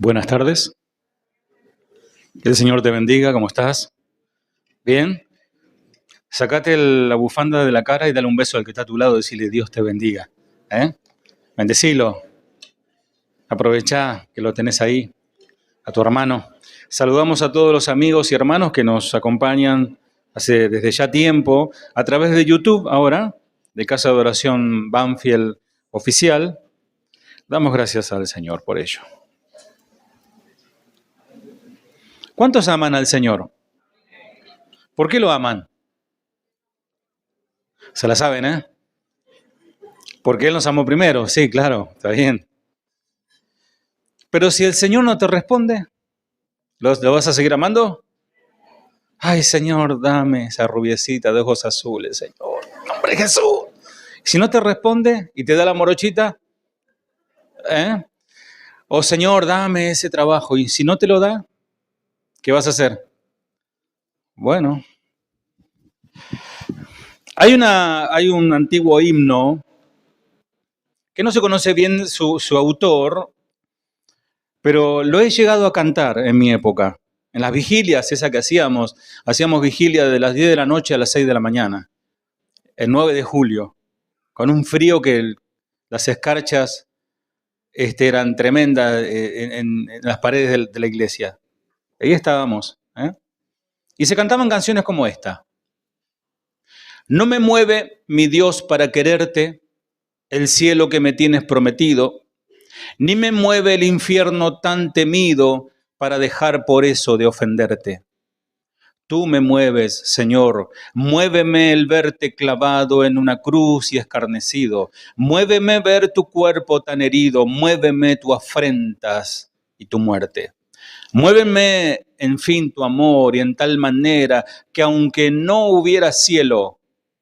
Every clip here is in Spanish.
Buenas tardes. Que el Señor te bendiga. ¿Cómo estás? ¿Bien? Sacate la bufanda de la cara y dale un beso al que está a tu lado y decirle Dios te bendiga. Bendecilo. Aprovechá que lo tenés ahí, a tu hermano. Saludamos a todos los amigos y hermanos que nos acompañan desde ya tiempo a través de YouTube ahora, de Casa de Oración Banfield Oficial. Damos gracias al Señor por ello. ¿Cuántos aman al Señor? ¿Por qué lo aman? Se la saben, ¿eh? Porque Él nos amó primero, sí, claro, está bien. Pero si el Señor no te responde, ¿lo vas a seguir amando? Ay, Señor, dame esa rubiecita de ojos azules, Señor. ¡Nombre de Jesús! Si no te responde y te da la morochita, O Señor, dame ese trabajo. Y si no te lo da, ¿qué vas a hacer? Bueno, hay un antiguo himno que no se conoce bien su autor, pero lo he llegado a cantar en mi época. En las vigilias, esa que hacíamos vigilia de las 10 de la noche a las 6 de la mañana, el 9 de julio, con un frío que las escarchas eran tremendas en las paredes de la iglesia. Ahí estábamos. Y se cantaban canciones como esta. No me mueve, mi Dios, para quererte, el cielo que me tienes prometido, ni me mueve el infierno tan temido para dejar por eso de ofenderte. Tú me mueves, Señor, muéveme el verte clavado en una cruz y escarnecido, muéveme ver tu cuerpo tan herido, muéveme tu afrentas y tu muerte. Muéveme, en fin, tu amor y en tal manera que aunque no hubiera cielo,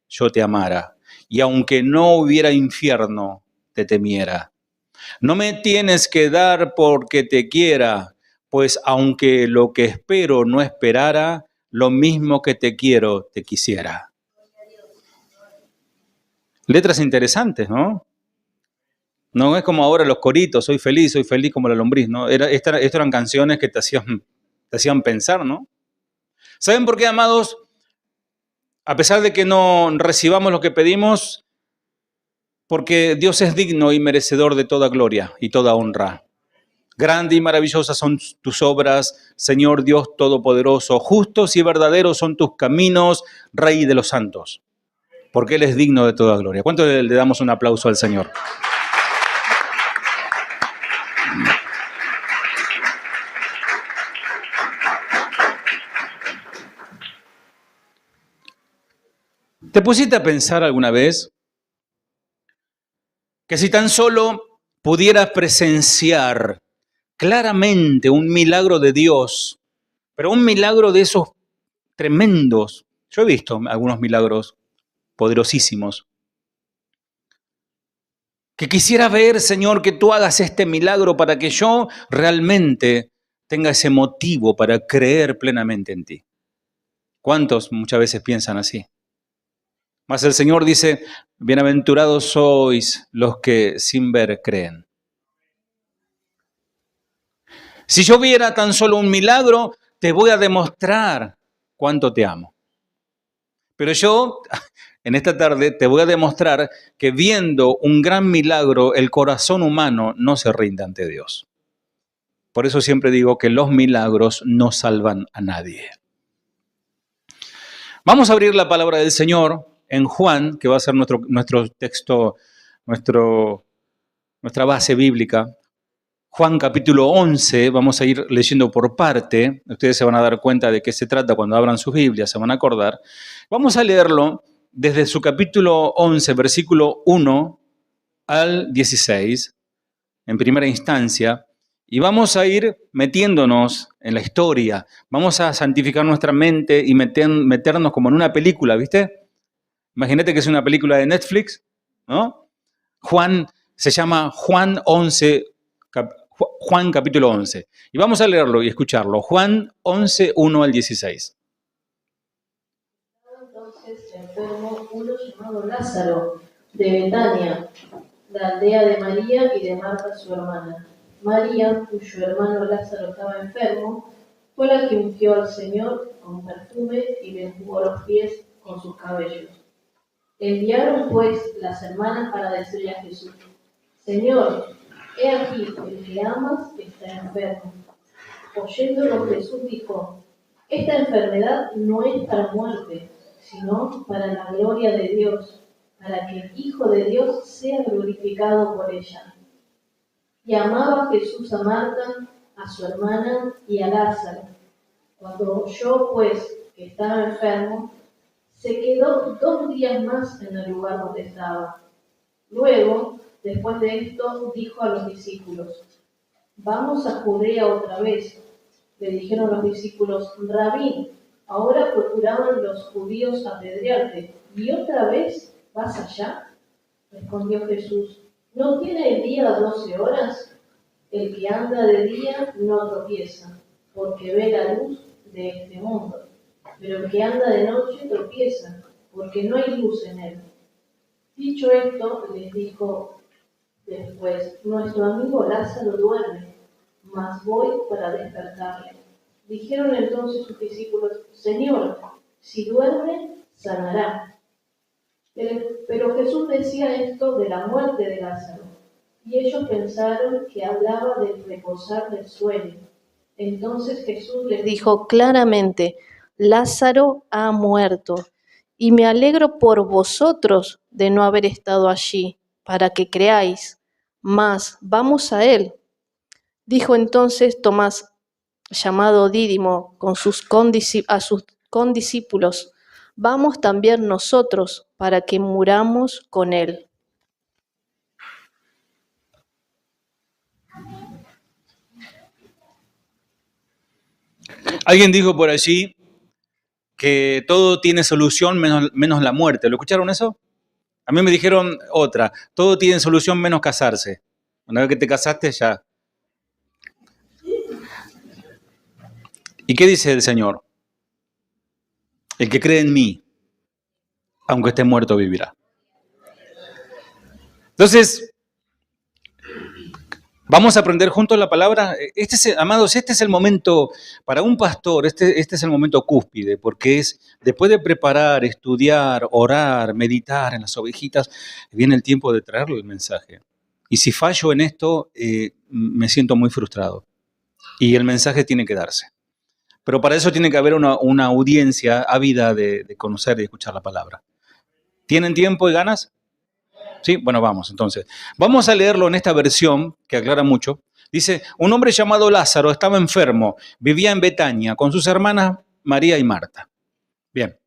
yo te amara, y aunque no hubiera infierno, te temiera. No me tienes que dar porque te quiera, pues aunque lo que espero no esperara, lo mismo que te quiero, te quisiera. Letras interesantes, ¿no? No es como ahora los coritos, soy feliz como la lombriz, ¿no? Estas eran canciones que te hacían pensar, ¿no? ¿Saben por qué, amados? A pesar de que no recibamos lo que pedimos, porque Dios es digno y merecedor de toda gloria y toda honra. Grande y maravillosas son tus obras, Señor Dios Todopoderoso. Justos y verdaderos son tus caminos, Rey de los santos. Porque Él es digno de toda gloria. ¿Cuánto le damos un aplauso al Señor? ¿Te pusiste a pensar alguna vez que si tan solo pudieras presenciar claramente un milagro de Dios, pero un milagro de esos tremendos? Yo he visto algunos milagros poderosísimos. Que quisiera ver, Señor, que tú hagas este milagro para que yo realmente tenga ese motivo para creer plenamente en ti. ¿Cuántos muchas veces piensan así? Mas el Señor dice, bienaventurados sois los que sin ver creen. Si yo viera tan solo un milagro, te voy a demostrar cuánto te amo. Pero yo, en esta tarde, te voy a demostrar que viendo un gran milagro, el corazón humano no se rinde ante Dios. Por eso siempre digo que los milagros no salvan a nadie. Vamos a abrir la palabra del Señor en Juan, que va a ser nuestro texto, nuestra base bíblica. Juan capítulo 11, vamos a ir leyendo por parte. Ustedes se van a dar cuenta de qué se trata cuando abran sus Biblias, se van a acordar. Vamos a leerlo desde su capítulo 11, versículo 1 al 16, en primera instancia, y vamos a ir metiéndonos en la historia. Vamos a santificar nuestra mente y meternos como en una película, ¿viste? Imagínate que es una película de Netflix, ¿no? Se llama Juan 11, Juan capítulo 11. Y vamos a leerlo y escucharlo. Juan 11, 1 al 16. Entonces enfermo uno llamado Lázaro, de Betania, la aldea de María y de Marta su hermana. María, cuyo hermano Lázaro estaba enfermo, fue la que ungió al Señor con perfume y le enjugó los pies con sus cabellos. Enviaron pues las hermanas para decirle a Jesús: Señor, he aquí, el que amas está enfermo. Oyéndolo Jesús dijo: esta enfermedad no es para muerte, sino para la gloria de Dios, para que el Hijo de Dios sea glorificado por ella. Y amaba Jesús a Marta, a su hermana y a Lázaro. Cuando oyó, pues, que estaba enfermo, se quedó 2 días más en el lugar donde estaba. Luego, después de esto, dijo a los discípulos: vamos a Judea otra vez. Le dijeron los discípulos: Rabí, ahora procuraban los judíos apedrearte, ¿y otra vez vas allá? Respondió Jesús: ¿no tiene el día 12 horas? El que anda de día no tropieza, porque ve la luz de este mundo. Pero el que anda de noche tropieza, porque no hay luz en él. Dicho esto, les dijo después: nuestro amigo Lázaro duerme, mas voy para despertarle. Dijeron entonces sus discípulos: Señor, si duerme, sanará. Pero Jesús decía esto de la muerte de Lázaro, y ellos pensaron que hablaba del reposar del sueño. Entonces Jesús les dijo claramente: Lázaro ha muerto, y me alegro por vosotros de no haber estado allí, para que creáis. Mas vamos a él. Dijo entonces Tomás, llamado Dídimo, a sus condiscípulos: vamos también nosotros, para que muramos con él. Alguien dijo por allí que todo tiene solución menos la muerte. ¿Lo escucharon eso? A mí me dijeron otra: todo tiene solución menos casarse. Una vez que te casaste ya. ¿Y qué dice el Señor? El que cree en mí, aunque esté muerto, vivirá. Entonces, vamos a aprender juntos la palabra. Amados, este es el momento, para un pastor, este es el momento cúspide, porque es, después de preparar, estudiar, orar, meditar en las ovejitas, viene el tiempo de traerle el mensaje. Y si fallo en esto, me siento muy frustrado. Y el mensaje tiene que darse. Pero para eso tiene que haber una audiencia ávida de conocer y escuchar la palabra. ¿Tienen tiempo y ganas? Sí, bueno, vamos entonces. Vamos a leerlo en esta versión que aclara mucho. Dice: un hombre llamado Lázaro estaba enfermo, vivía en Betania con sus hermanas María y Marta. Bien.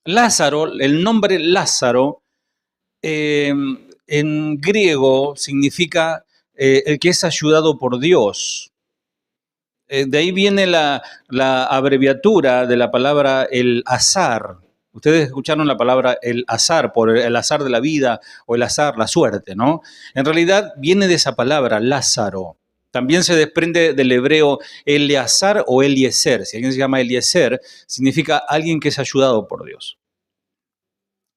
Lázaro, el nombre Lázaro, en griego significa el que es ayudado por Dios. De ahí viene la abreviatura de la palabra el azar. Ustedes escucharon la palabra el azar, por el azar de la vida o el azar, la suerte, ¿no? En realidad viene de esa palabra, Lázaro. También se desprende del hebreo Eleazar o Eliezer. Si alguien se llama Eliezer, significa alguien que es ayudado por Dios.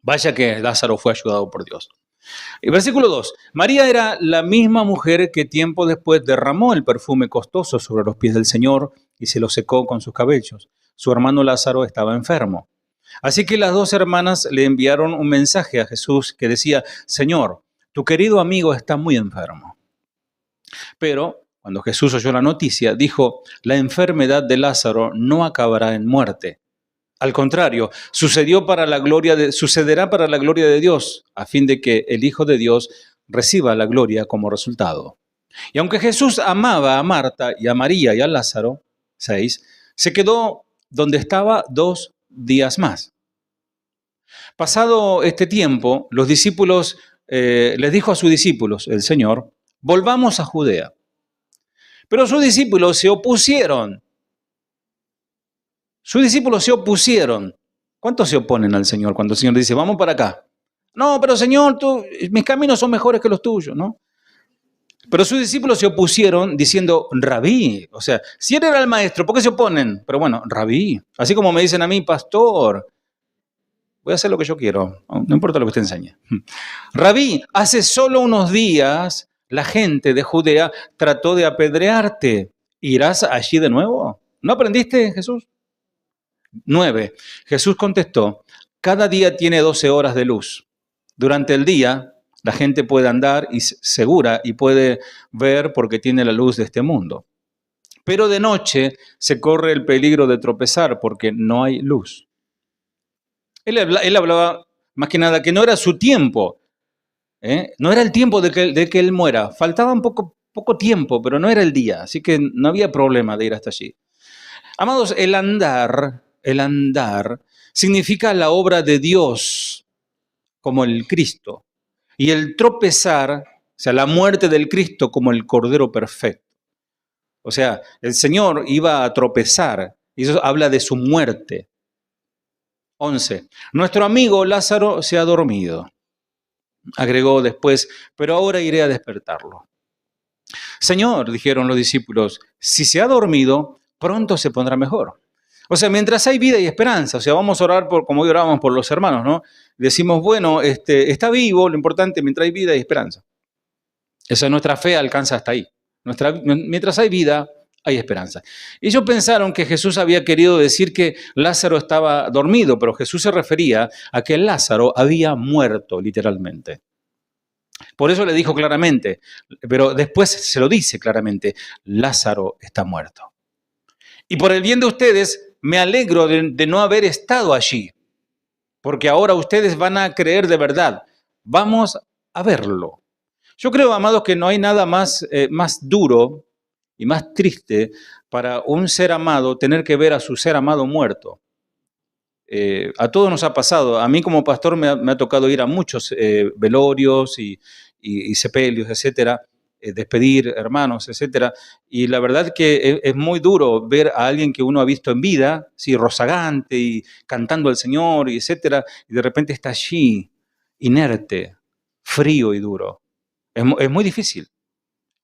Vaya que Lázaro fue ayudado por Dios. El versículo 2. María era la misma mujer que tiempo después derramó el perfume costoso sobre los pies del Señor y se lo secó con sus cabellos. Su hermano Lázaro estaba enfermo. Así que las 2 hermanas le enviaron un mensaje a Jesús que decía: Señor, tu querido amigo está muy enfermo. Pero cuando Jesús oyó la noticia, dijo: la enfermedad de Lázaro no acabará en muerte. Al contrario, sucederá para la gloria de Dios, a fin de que el Hijo de Dios reciba la gloria como resultado. Y aunque Jesús amaba a Marta y a María y a Lázaro, 6, se quedó donde estaba 2 días más. Pasado este tiempo, los discípulos les dijo a sus discípulos el Señor: volvamos a Judea. Pero sus discípulos se opusieron. Sus discípulos se opusieron. ¿Cuántos se oponen al Señor cuando el Señor dice: vamos para acá? No, pero Señor, mis caminos son mejores que los tuyos, ¿no? Pero sus discípulos se opusieron diciendo: Rabí. O sea, si él era el maestro, ¿por qué se oponen? Pero bueno, Rabí. Así como me dicen a mí: pastor, voy a hacer lo que yo quiero, no importa lo que usted enseñe. Rabí, hace solo unos días la gente de Judea trató de apedrearte. ¿Irás allí de nuevo? ¿No aprendiste, Jesús? 9. Jesús contestó, cada día tiene 12 horas de luz. Durante el día, la gente puede andar segura y puede ver porque tiene la luz de este mundo. Pero de noche se corre el peligro de tropezar porque no hay luz. Él hablaba más que nada que no era su tiempo. No era el tiempo de que él muera. Faltaba un poco tiempo, pero no era el día. Así que no había problema de ir hasta allí. Amados, el andar significa la obra de Dios como el Cristo. Y el tropezar, o sea, la muerte del Cristo como el Cordero perfecto. O sea, el Señor iba a tropezar, y eso habla de su muerte. 11. Nuestro amigo Lázaro se ha dormido. Agregó después, pero ahora iré a despertarlo. Señor, dijeron los discípulos, si se ha dormido, pronto se pondrá mejor. O sea, mientras hay vida y esperanza, o sea, vamos a orar como hoy orábamos por los hermanos, ¿no? Decimos, bueno, está vivo, lo importante, mientras hay vida y esperanza. Esa nuestra fe alcanza hasta ahí. Mientras hay vida, hay esperanza. Ellos pensaron que Jesús había querido decir que Lázaro estaba dormido, pero Jesús se refería a que Lázaro había muerto, literalmente. Por eso le dijo claramente, pero después se lo dice claramente, Lázaro está muerto. Y por el bien de ustedes, me alegro de no haber estado allí, porque ahora ustedes van a creer de verdad. Vamos a verlo. Yo creo, amados, que no hay nada más duro y más triste para un ser amado tener que ver a su ser amado muerto. A todos nos ha pasado. A mí como pastor me ha tocado ir a muchos velorios y sepelios, etcétera, despedir hermanos, etcétera. Y la verdad que es muy duro ver a alguien que uno ha visto en vida, sí, rozagante y cantando al Señor, y etcétera, y de repente está allí, inerte, frío y duro. Es muy difícil.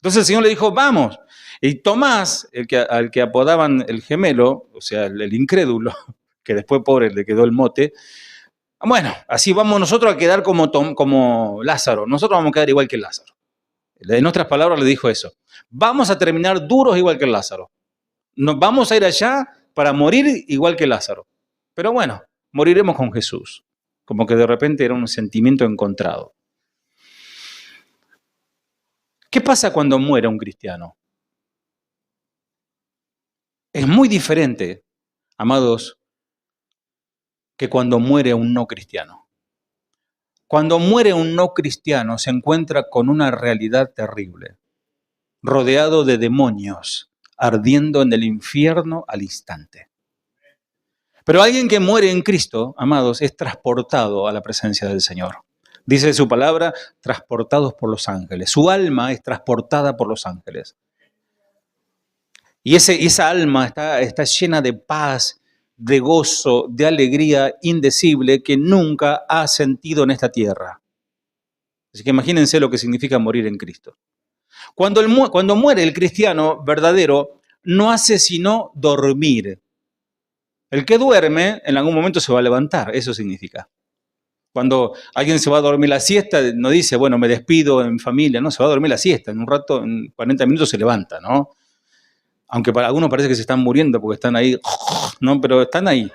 Entonces el Señor le dijo, vamos. Y Tomás, al que apodaban el gemelo, o sea, el incrédulo, que después, pobre, le quedó el mote, bueno, así vamos nosotros a quedar como Lázaro. Nosotros vamos a quedar igual que Lázaro. En otras palabras le dijo eso. Vamos a terminar duros igual que Lázaro. Nos vamos a ir allá para morir igual que Lázaro. Pero bueno, moriremos con Jesús. Como que de repente era un sentimiento encontrado. ¿Qué pasa cuando muere un cristiano? Es muy diferente, amados, que cuando muere un no cristiano. Cuando muere un no cristiano se encuentra con una realidad terrible, rodeado de demonios, ardiendo en el infierno al instante. Pero alguien que muere en Cristo, amados, es transportado a la presencia del Señor. Dice su palabra, transportados por los ángeles. Su alma es transportada por los ángeles. Y esa alma está llena de paz, de gozo, de alegría indecible que nunca ha sentido en esta tierra. Así que imagínense lo que significa morir en Cristo. Cuando muere el cristiano verdadero, no hace sino dormir. El que duerme, en algún momento se va a levantar, eso significa. Cuando alguien se va a dormir la siesta, no dice, bueno, me despido en familia, no, se va a dormir la siesta, en un rato, en 40 minutos se levanta, ¿no? Aunque para algunos parece que se están muriendo porque están ahí, ¿no? Pero están ahí.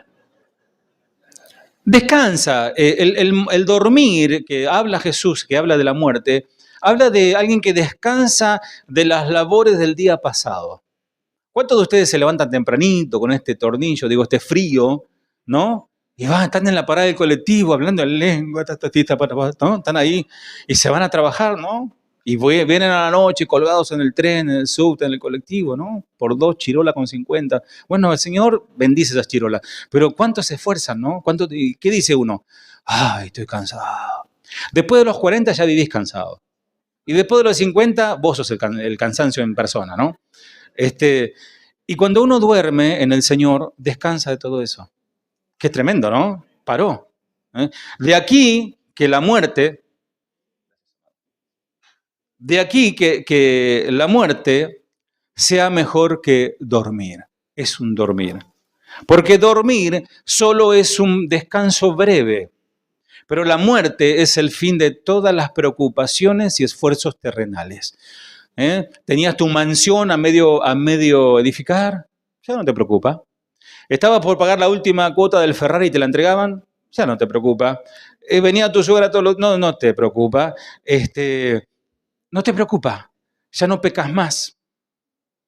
Descansa. El dormir, que habla Jesús, que habla de la muerte, habla de alguien que descansa de las labores del día pasado. ¿Cuántos de ustedes se levantan tempranito con este tornillo, este frío, ¿no? Y están en la parada del colectivo hablando en lengua, ¿no? Están ahí y se van a trabajar, ¿no? Y vienen a la noche colgados en el tren, en el subte, en el colectivo, ¿no? Por 2 chirolas con 50. Bueno, el Señor bendice esas chirolas, pero ¿cuántos se esfuerzan, no? ¿Qué dice uno? Ay, estoy cansado. Después de los 40 ya vivís cansado. Y después de los 50, vos sos el cansancio en persona, ¿no? Y cuando uno duerme en el Señor, descansa de todo eso. Qué tremendo, ¿no? Paró. De aquí que la muerte sea mejor que dormir. Es un dormir. Porque dormir solo es un descanso breve. pero la muerte es el fin de todas las preocupaciones y esfuerzos terrenales. Tenías tu mansión a medio edificar, ya no te preocupa. Estabas por pagar la última cuota del Ferrari y te la entregaban, ya no te preocupa. Venía tu suegra todos los... No te preocupa. No te preocupa. Ya no pecas más.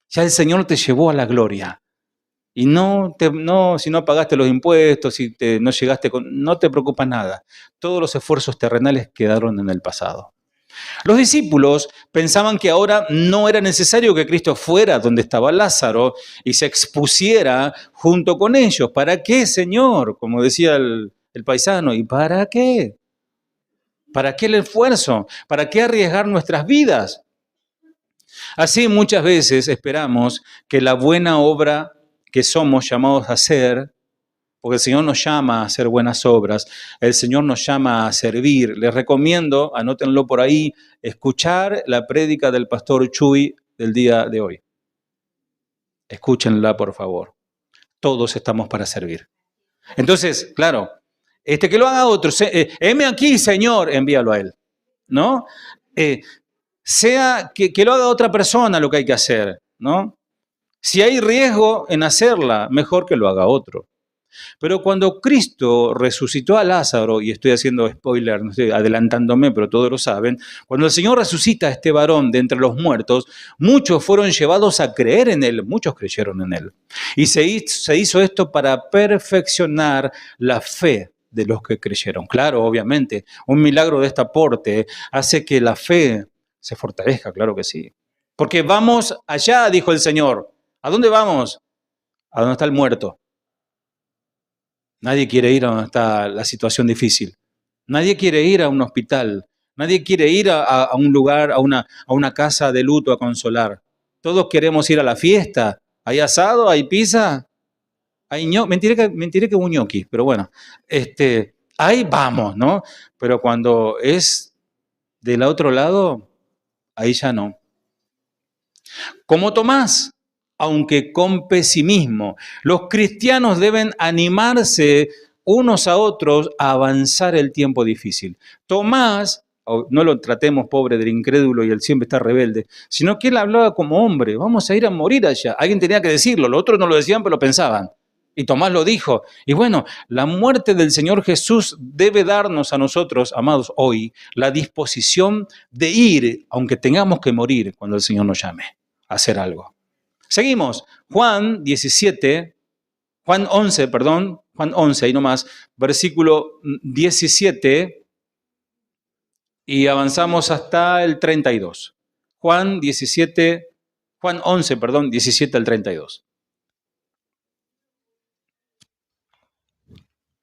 Ya el Señor te llevó a la gloria. Y si no pagaste los impuestos, si no llegaste no te preocupa nada. Todos los esfuerzos terrenales quedaron en el pasado. Los discípulos pensaban que ahora no era necesario que Cristo fuera donde estaba Lázaro y se expusiera junto con ellos. ¿Para qué, Señor? Como decía el paisano, ¿y para qué? ¿Para qué el esfuerzo? ¿Para qué arriesgar nuestras vidas? Así muchas veces esperamos que la buena obra que somos llamados a hacer, porque el Señor nos llama a hacer buenas obras, el Señor nos llama a servir. Les recomiendo, anótenlo por ahí, escuchar la prédica del pastor Chuy del día de hoy. Escúchenla, por favor. Todos estamos para servir. Entonces, claro, que lo haga otro. Heme aquí, Señor, envíalo a él, ¿no? Sea que lo haga otra persona lo que hay que hacer, ¿no? Si hay riesgo en hacerla, mejor que lo haga otro. Pero cuando Cristo resucitó a Lázaro, y estoy haciendo spoiler, no estoy adelantándome, pero todos lo saben, cuando el Señor resucita a este varón de entre los muertos, muchos fueron llevados a creer en él, muchos creyeron en él. Y se hizo esto para perfeccionar la fe de los que creyeron. Claro, obviamente, un milagro de esta porte hace que la fe se fortalezca, claro que sí. Porque vamos allá, dijo el Señor. ¿A dónde vamos? A donde está el muerto. Nadie quiere ir a donde está la situación difícil. Nadie quiere ir a un hospital. Nadie quiere ir a un lugar, a una casa de luto a consolar. Todos queremos ir a la fiesta. ¿Hay asado? ¿Hay pizza? ¿Hay mentiré que hubo ñoquis, pero bueno. Ahí vamos, ¿no? Pero cuando es del otro lado, ahí ya no. Como Tomás, aunque con pesimismo, los cristianos deben animarse unos a otros a avanzar el tiempo difícil. Tomás, no lo tratemos pobre del incrédulo y él siempre está rebelde, sino que él hablaba como hombre, vamos a ir a morir allá. Alguien tenía que decirlo, los otros no lo decían, pero lo pensaban. Y Tomás lo dijo. Y bueno, la muerte del Señor Jesús debe darnos a nosotros, amados, hoy, la disposición de ir, aunque tengamos que morir cuando el Señor nos llame a hacer algo. Seguimos, Juan 11, ahí nomás, versículo 17, y avanzamos hasta el 32. Juan 11, 17 al 32.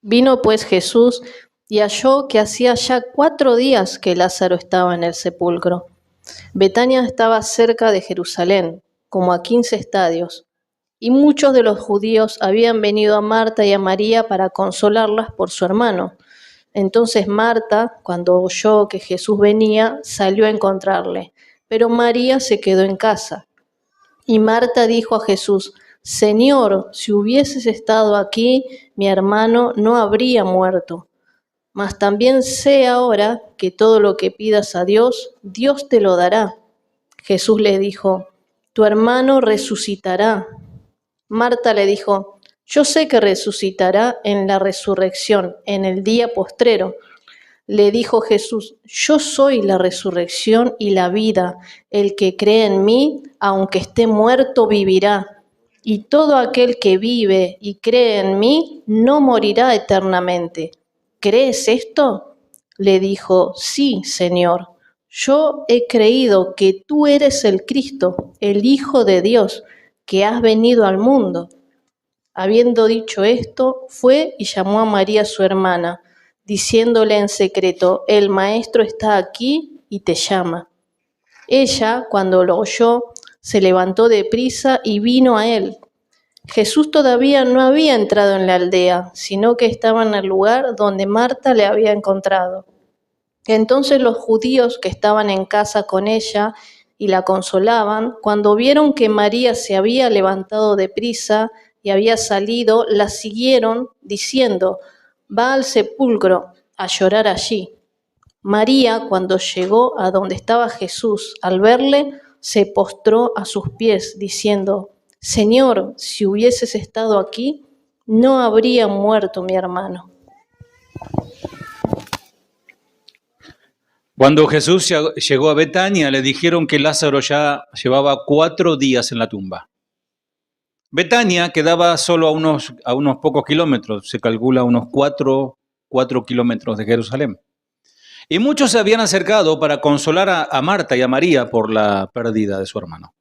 Vino pues Jesús y halló que hacía ya 4 días que Lázaro estaba en el sepulcro. Betania estaba cerca de Jerusalén, como a 15 estadios, y muchos de los judíos habían venido a Marta y a María para consolarlas por su hermano. Entonces Marta, cuando oyó que Jesús venía, salió a encontrarle, pero María se quedó en casa. Y Marta dijo a Jesús: Señor, si hubieses estado aquí, mi hermano no habría muerto. Mas también sé ahora que todo lo que pidas a Dios, Dios te lo dará. Jesús le dijo: Tu hermano resucitará. Marta le dijo: Yo sé que resucitará en la resurrección, en el día postrero. Le dijo Jesús: Yo soy la resurrección y la vida. El que cree en mí, aunque esté muerto, vivirá. Y todo aquel que vive y cree en mí, no morirá eternamente. ¿Crees esto? Le dijo: Sí, Señor. Yo he creído que tú eres el Cristo, el Hijo de Dios, que has venido al mundo. Habiendo dicho esto, fue y llamó a María su hermana, diciéndole en secreto: El Maestro está aquí y te llama. Ella, cuando lo oyó, se levantó deprisa y vino a él. Jesús todavía no había entrado en la aldea, sino que estaba en el lugar donde Marta le había encontrado. Entonces los judíos que estaban en casa con ella y la consolaban, cuando vieron que María se había levantado deprisa y había salido, la siguieron diciendo: Va al sepulcro a llorar allí. María, cuando llegó a donde estaba Jesús, al verle, se postró a sus pies, diciendo: Señor, si hubieses estado aquí, no habría muerto mi hermano. Cuando Jesús llegó a Betania, le dijeron que Lázaro ya llevaba 4 días en la tumba. Betania quedaba solo a unos pocos kilómetros, se calcula unos 4 kilómetros de Jerusalén. Y muchos se habían acercado para consolar a Marta y a María por la pérdida de su hermano.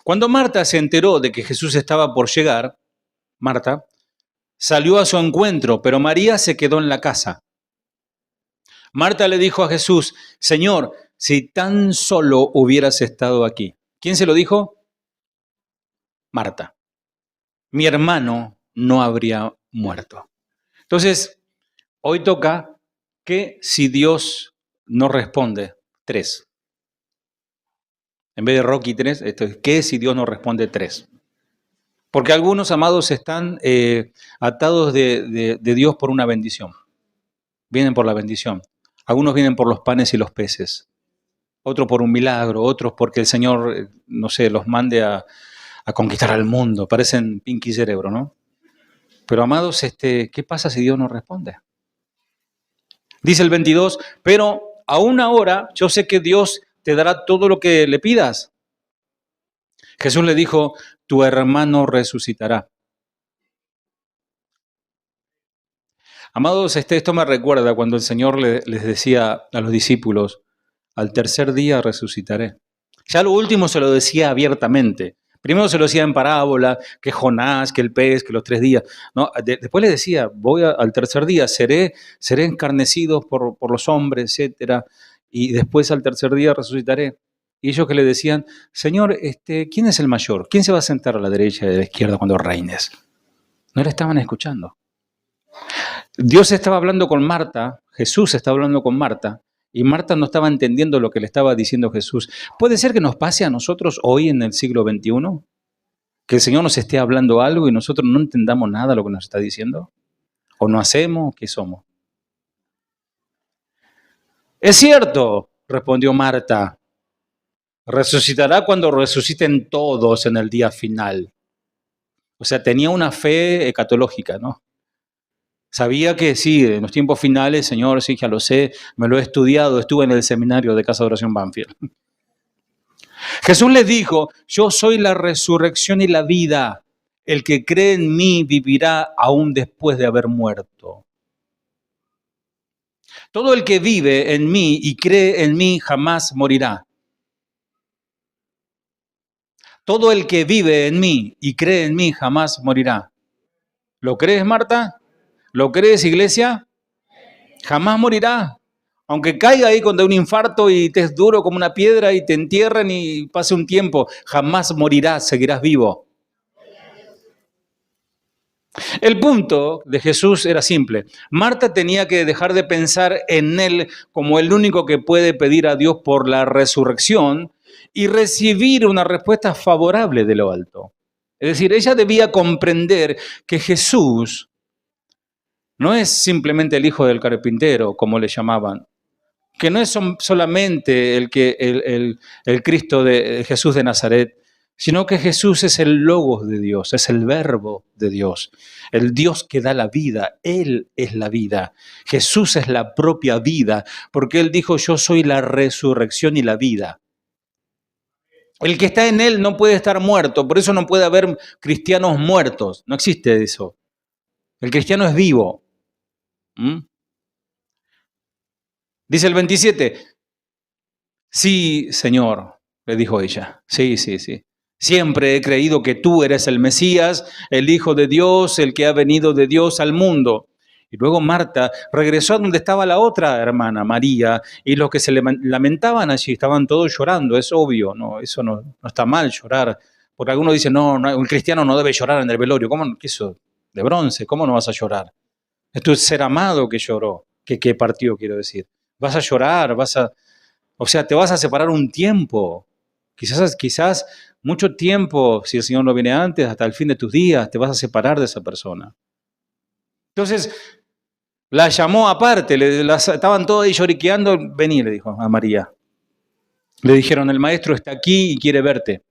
Cuando Marta se enteró de que Jesús estaba por llegar, Marta salió a su encuentro, pero María se quedó en la casa. Marta le dijo a Jesús: Señor, si tan solo hubieras estado aquí. ¿Quién se lo dijo? Marta. Mi hermano no habría muerto. Entonces, hoy toca que si Dios no responde, 3. En vez de Rocky 3, esto es ¿qué si Dios no responde? 3. Porque algunos, amados, están atados de Dios por una bendición. Vienen por la bendición. Algunos vienen por los panes y los peces. Otros por un milagro. Otros porque el Señor, no sé, los mande a conquistar al mundo. Parecen Pinky Cerebro, ¿no? Pero, amados, ¿qué pasa si Dios no responde? Dice el 22, pero aún ahora yo sé que Dios te dará todo lo que le pidas. Jesús le dijo: tu hermano resucitará. Amados, esto me recuerda cuando el Señor les decía a los discípulos: al tercer día resucitaré. Ya lo último se lo decía abiertamente. Primero se lo decía en parábola, que Jonás, que el pez, que los 3 días. ¿No? Después le decía: al tercer día, seré encarnecido por los hombres, etc. Y después al tercer día resucitaré. Y ellos que le decían: Señor, ¿quién es el mayor? ¿Quién se va a sentar a la derecha y a la izquierda cuando reines? No le estaban escuchando. Dios estaba hablando con Marta, Jesús estaba hablando con Marta, y Marta no estaba entendiendo lo que le estaba diciendo Jesús. ¿Puede ser que nos pase a nosotros hoy en el siglo XXI? ¿Que el Señor nos esté hablando algo y nosotros no entendamos nada de lo que nos está diciendo? ¿O no hacemos? ¿Qué somos? Es cierto, respondió Marta. Resucitará cuando resuciten todos en el día final. O sea, tenía una fe escatológica, ¿no? Sabía que sí, en los tiempos finales, Señor, sí, ya lo sé, me lo he estudiado, estuve en el seminario de Casa de Oración Banfield. Jesús les dijo: yo soy la resurrección y la vida. El que cree en mí vivirá aún después de haber muerto. Todo el que vive en mí y cree en mí jamás morirá. Todo el que vive en mí y cree en mí jamás morirá. ¿Lo crees, Marta? ¿Lo crees, iglesia? Jamás morirá. Aunque caiga ahí con un infarto y te es duro como una piedra y te entierren y pase un tiempo, jamás morirás, seguirás vivo. El punto de Jesús era simple. Marta tenía que dejar de pensar en Él como el único que puede pedir a Dios por la resurrección y recibir una respuesta favorable de lo alto. Es decir, ella debía comprender que Jesús no es simplemente el hijo del carpintero, como le llamaban, que no es solamente el Cristo de Jesús de Nazaret, sino que Jesús es el Logos de Dios, es el Verbo de Dios, el Dios que da la vida. Él es la vida. Jesús es la propia vida, porque Él dijo: yo soy la resurrección y la vida. El que está en Él no puede estar muerto, por eso no puede haber cristianos muertos, no existe eso. El cristiano es vivo. Dice el 27, sí, Señor, le dijo ella, sí. Siempre he creído que tú eres el Mesías, el Hijo de Dios, el que ha venido de Dios al mundo. Y luego Marta regresó a donde estaba la otra hermana, María, y los que se lamentaban allí, estaban todos llorando, es obvio, no, eso no está mal llorar, porque algunos dicen: no, un cristiano no debe llorar en el velorio. ¿Cómo? ¿Qué eso? De bronce, ¿cómo no vas a llorar? Esto es ser amado que lloró, que partió, quiero decir. Vas a llorar, o sea, te vas a separar un tiempo, quizás mucho tiempo, si el Señor no viene antes, hasta el fin de tus días, te vas a separar de esa persona. Entonces, La llamó aparte, estaban todos ahí lloriqueando. Vení, le dijo a María. Le dijeron, el maestro está aquí y quiere verte.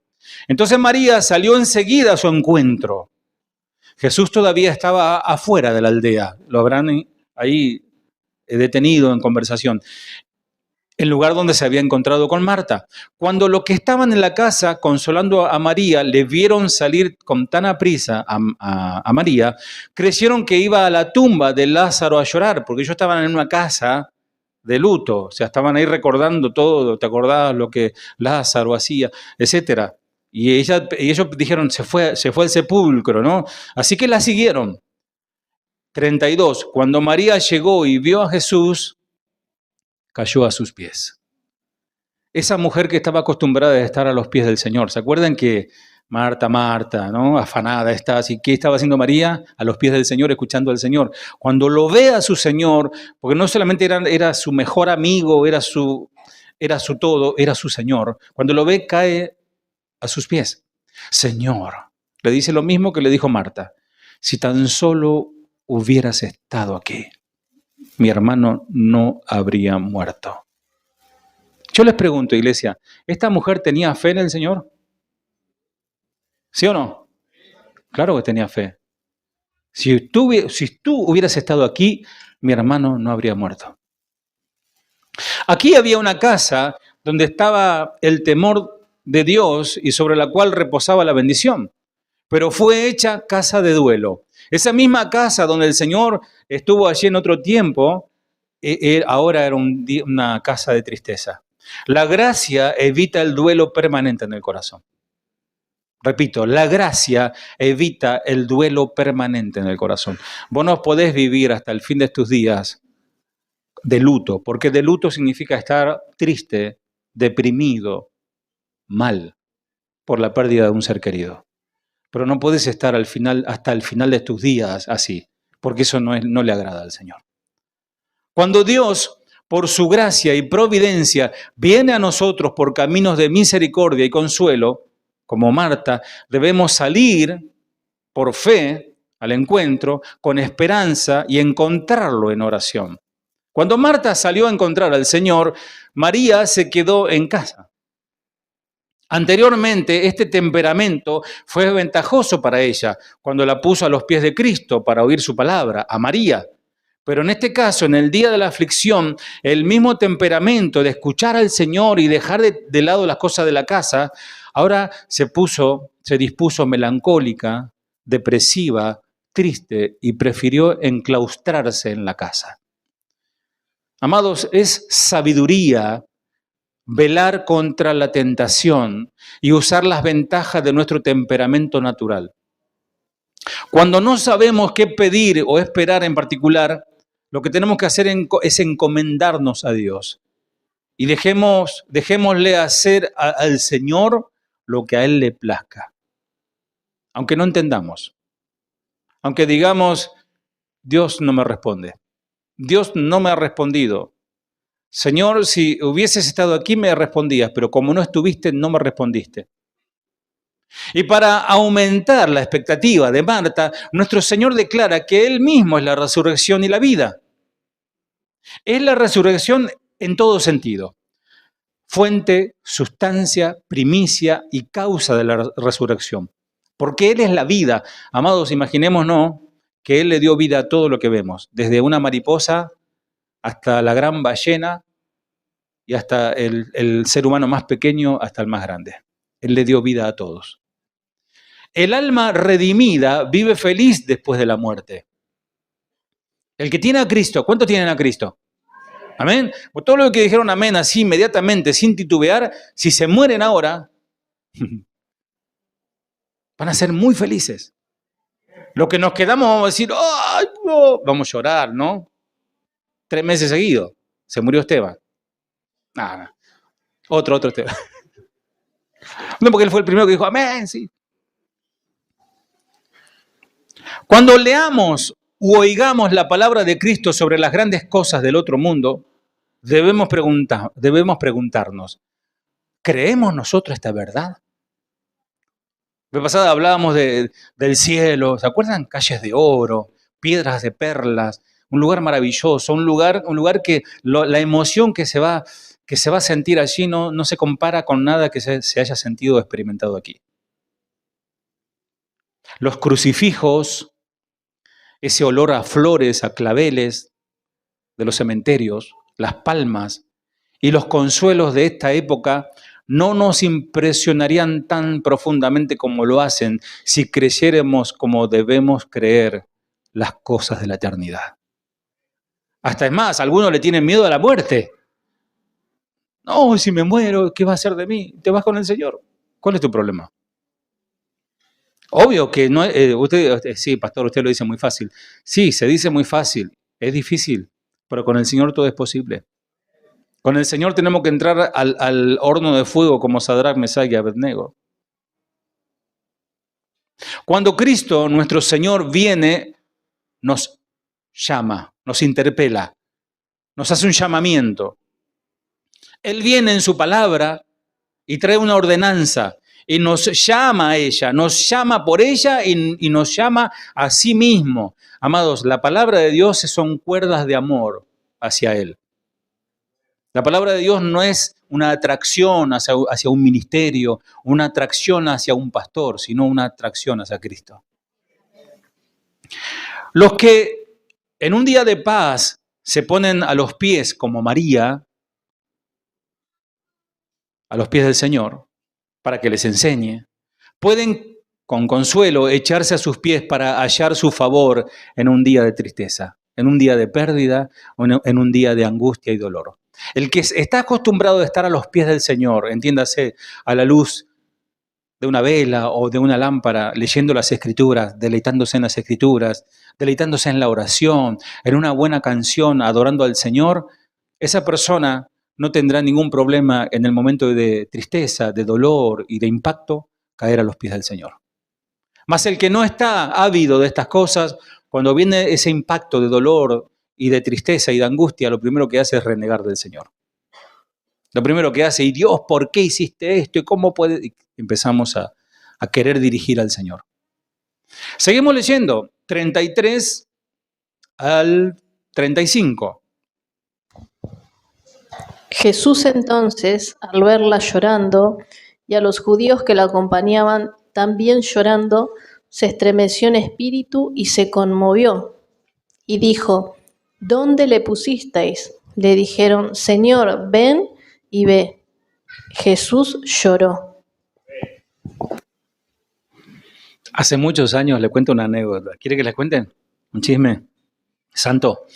Entonces María salió enseguida a su encuentro. Jesús todavía estaba afuera de la aldea. Lo habrán ahí detenido en conversación. El lugar donde se había encontrado con Marta. Cuando los que estaban en la casa consolando a María le vieron salir con tan aprisa a María, creyeron que iba a la tumba de Lázaro a llorar, porque ellos estaban en una casa de luto, o sea, estaban ahí recordando todo, ¿te acordabas lo que Lázaro hacía, etcétera? Y ellos dijeron, se fue al sepulcro, ¿no? Así que la siguieron. 32. Cuando María llegó y vio a Jesús, cayó a sus pies. Esa mujer que estaba acostumbrada a estar a los pies del Señor. ¿Se acuerdan que Marta, Marta, ¿no? Afanada estás? ¿Y qué estaba haciendo María? A los pies del Señor, escuchando al Señor. Cuando lo ve a su Señor, porque no solamente era su mejor amigo, era su todo, era su Señor. Cuando lo ve, cae a sus pies. Señor, le dice lo mismo que le dijo Marta. Si tan solo hubieras estado aquí, mi hermano no habría muerto. Yo les pregunto, iglesia, ¿esta mujer tenía fe en el Señor? ¿Sí o no? Claro que tenía fe. Si tú hubieras estado aquí, mi hermano no habría muerto. Aquí había una casa donde estaba el temor de Dios y sobre la cual reposaba la bendición, pero fue hecha casa de duelo. Esa misma casa donde el Señor estuvo allí en otro tiempo, ahora era una casa de tristeza. La gracia evita el duelo permanente en el corazón. Repito, la gracia evita el duelo permanente en el corazón. Vos no podés vivir hasta el fin de tus días de luto, porque de luto significa estar triste, deprimido, mal, por la pérdida de un ser querido. Pero no podés estar hasta el final de tus días así, porque eso no le agrada al Señor. Cuando Dios, por su gracia y providencia, viene a nosotros por caminos de misericordia y consuelo, como Marta, debemos salir por fe al encuentro, con esperanza y encontrarlo en oración. Cuando Marta salió a encontrar al Señor, María se quedó en casa. Anteriormente, este temperamento fue ventajoso para ella cuando la puso a los pies de Cristo para oír su palabra, a María. Pero en este caso, en el día de la aflicción, el mismo temperamento de escuchar al Señor y dejar de lado las cosas de la casa, ahora se dispuso melancólica, depresiva, triste y prefirió enclaustrarse en la casa. Amados, es sabiduría velar contra la tentación y usar las ventajas de nuestro temperamento natural. Cuando no sabemos qué pedir o esperar en particular, lo que tenemos que hacer es encomendarnos a Dios y dejémosle hacer al Señor lo que a Él le plazca. Aunque no entendamos, aunque digamos, Dios no me responde, Dios no me ha respondido. Señor, si hubieses estado aquí me respondías, pero como no estuviste, no me respondiste. Y para aumentar la expectativa de Marta, nuestro Señor declara que Él mismo es la resurrección y la vida. Es la resurrección en todo sentido. Fuente, sustancia, primicia y causa de la resurrección. Porque Él es la vida. Amados, imaginémonos que Él le dio vida a todo lo que vemos, desde una mariposa hasta la gran ballena y hasta el ser humano más pequeño hasta el más grande. Él le dio vida a todos. El alma redimida vive feliz después de la muerte. El que tiene a Cristo, ¿cuántos tienen a Cristo? Amén. Pues todo lo que dijeron amén así inmediatamente, sin titubear, si se mueren ahora, van a ser muy felices. Lo que nos quedamos vamos a decir, ¡ay, no! Vamos a llorar, ¿no? 3 meses seguidos. Se murió Esteban. Nada. Otro Esteban. No, porque él fue el primero que dijo amén, sí. Cuando leamos u oigamos la palabra de Cristo sobre las grandes cosas del otro mundo, debemos preguntarnos, ¿creemos nosotros esta verdad? La vez pasada hablábamos del cielo, ¿se acuerdan? Calles de oro, piedras de perlas, un lugar maravilloso, un lugar que la emoción que se va a sentir allí no se compara con nada que se haya sentido o experimentado aquí. Los crucifijos, ese olor a flores, a claveles de los cementerios, las palmas y los consuelos de esta época no nos impresionarían tan profundamente como lo hacen si creyéramos como debemos creer las cosas de la eternidad. Hasta es más, algunos le tienen miedo a la muerte. No, si me muero, ¿qué va a hacer de mí? Te vas con el Señor. ¿Cuál es tu problema? Obvio que no, sí, pastor, usted lo dice muy fácil. Sí, se dice muy fácil, es difícil, pero con el Señor todo es posible. Con el Señor tenemos que entrar al horno de fuego como Sadrach, Mesach y Abednego. Cuando Cristo, nuestro Señor, viene, nos llama, nos interpela, nos hace un llamamiento. Él viene en su palabra y trae una ordenanza y nos llama a ella, nos llama por ella y nos llama a sí mismo. Amados, la palabra de Dios son cuerdas de amor hacia Él. La palabra de Dios no es una atracción hacia un ministerio, una atracción hacia un pastor, sino una atracción hacia Cristo. Los que en un día de paz se ponen a los pies como María, a los pies del Señor, para que les enseñe, pueden con consuelo echarse a sus pies para hallar su favor en un día de tristeza, en un día de pérdida o en un día de angustia y dolor. El que está acostumbrado a estar a los pies del Señor, entiéndase, a la luz de una vela o de una lámpara, leyendo las Escrituras, deleitándose en las Escrituras, deleitándose en la oración, en una buena canción, adorando al Señor, esa persona no tendrá ningún problema en el momento de tristeza, de dolor y de impacto, caer a los pies del Señor. Mas el que no está ávido de estas cosas, cuando viene ese impacto de dolor y de tristeza y de angustia, lo primero que hace es renegar del Señor. Lo primero que hace, y Dios, ¿por qué hiciste esto? ¿Y cómo puede? Y empezamos a querer dirigir al Señor. Seguimos leyendo, 33 al 35. Jesús entonces, al verla llorando, y a los judíos que la acompañaban también llorando, se estremeció en espíritu y se conmovió. Y dijo, ¿dónde le pusisteis? Le dijeron, Señor, ven y ve. Jesús lloró. Hace muchos años le cuento una anécdota. ¿Quiere que les cuente? Un chisme santo.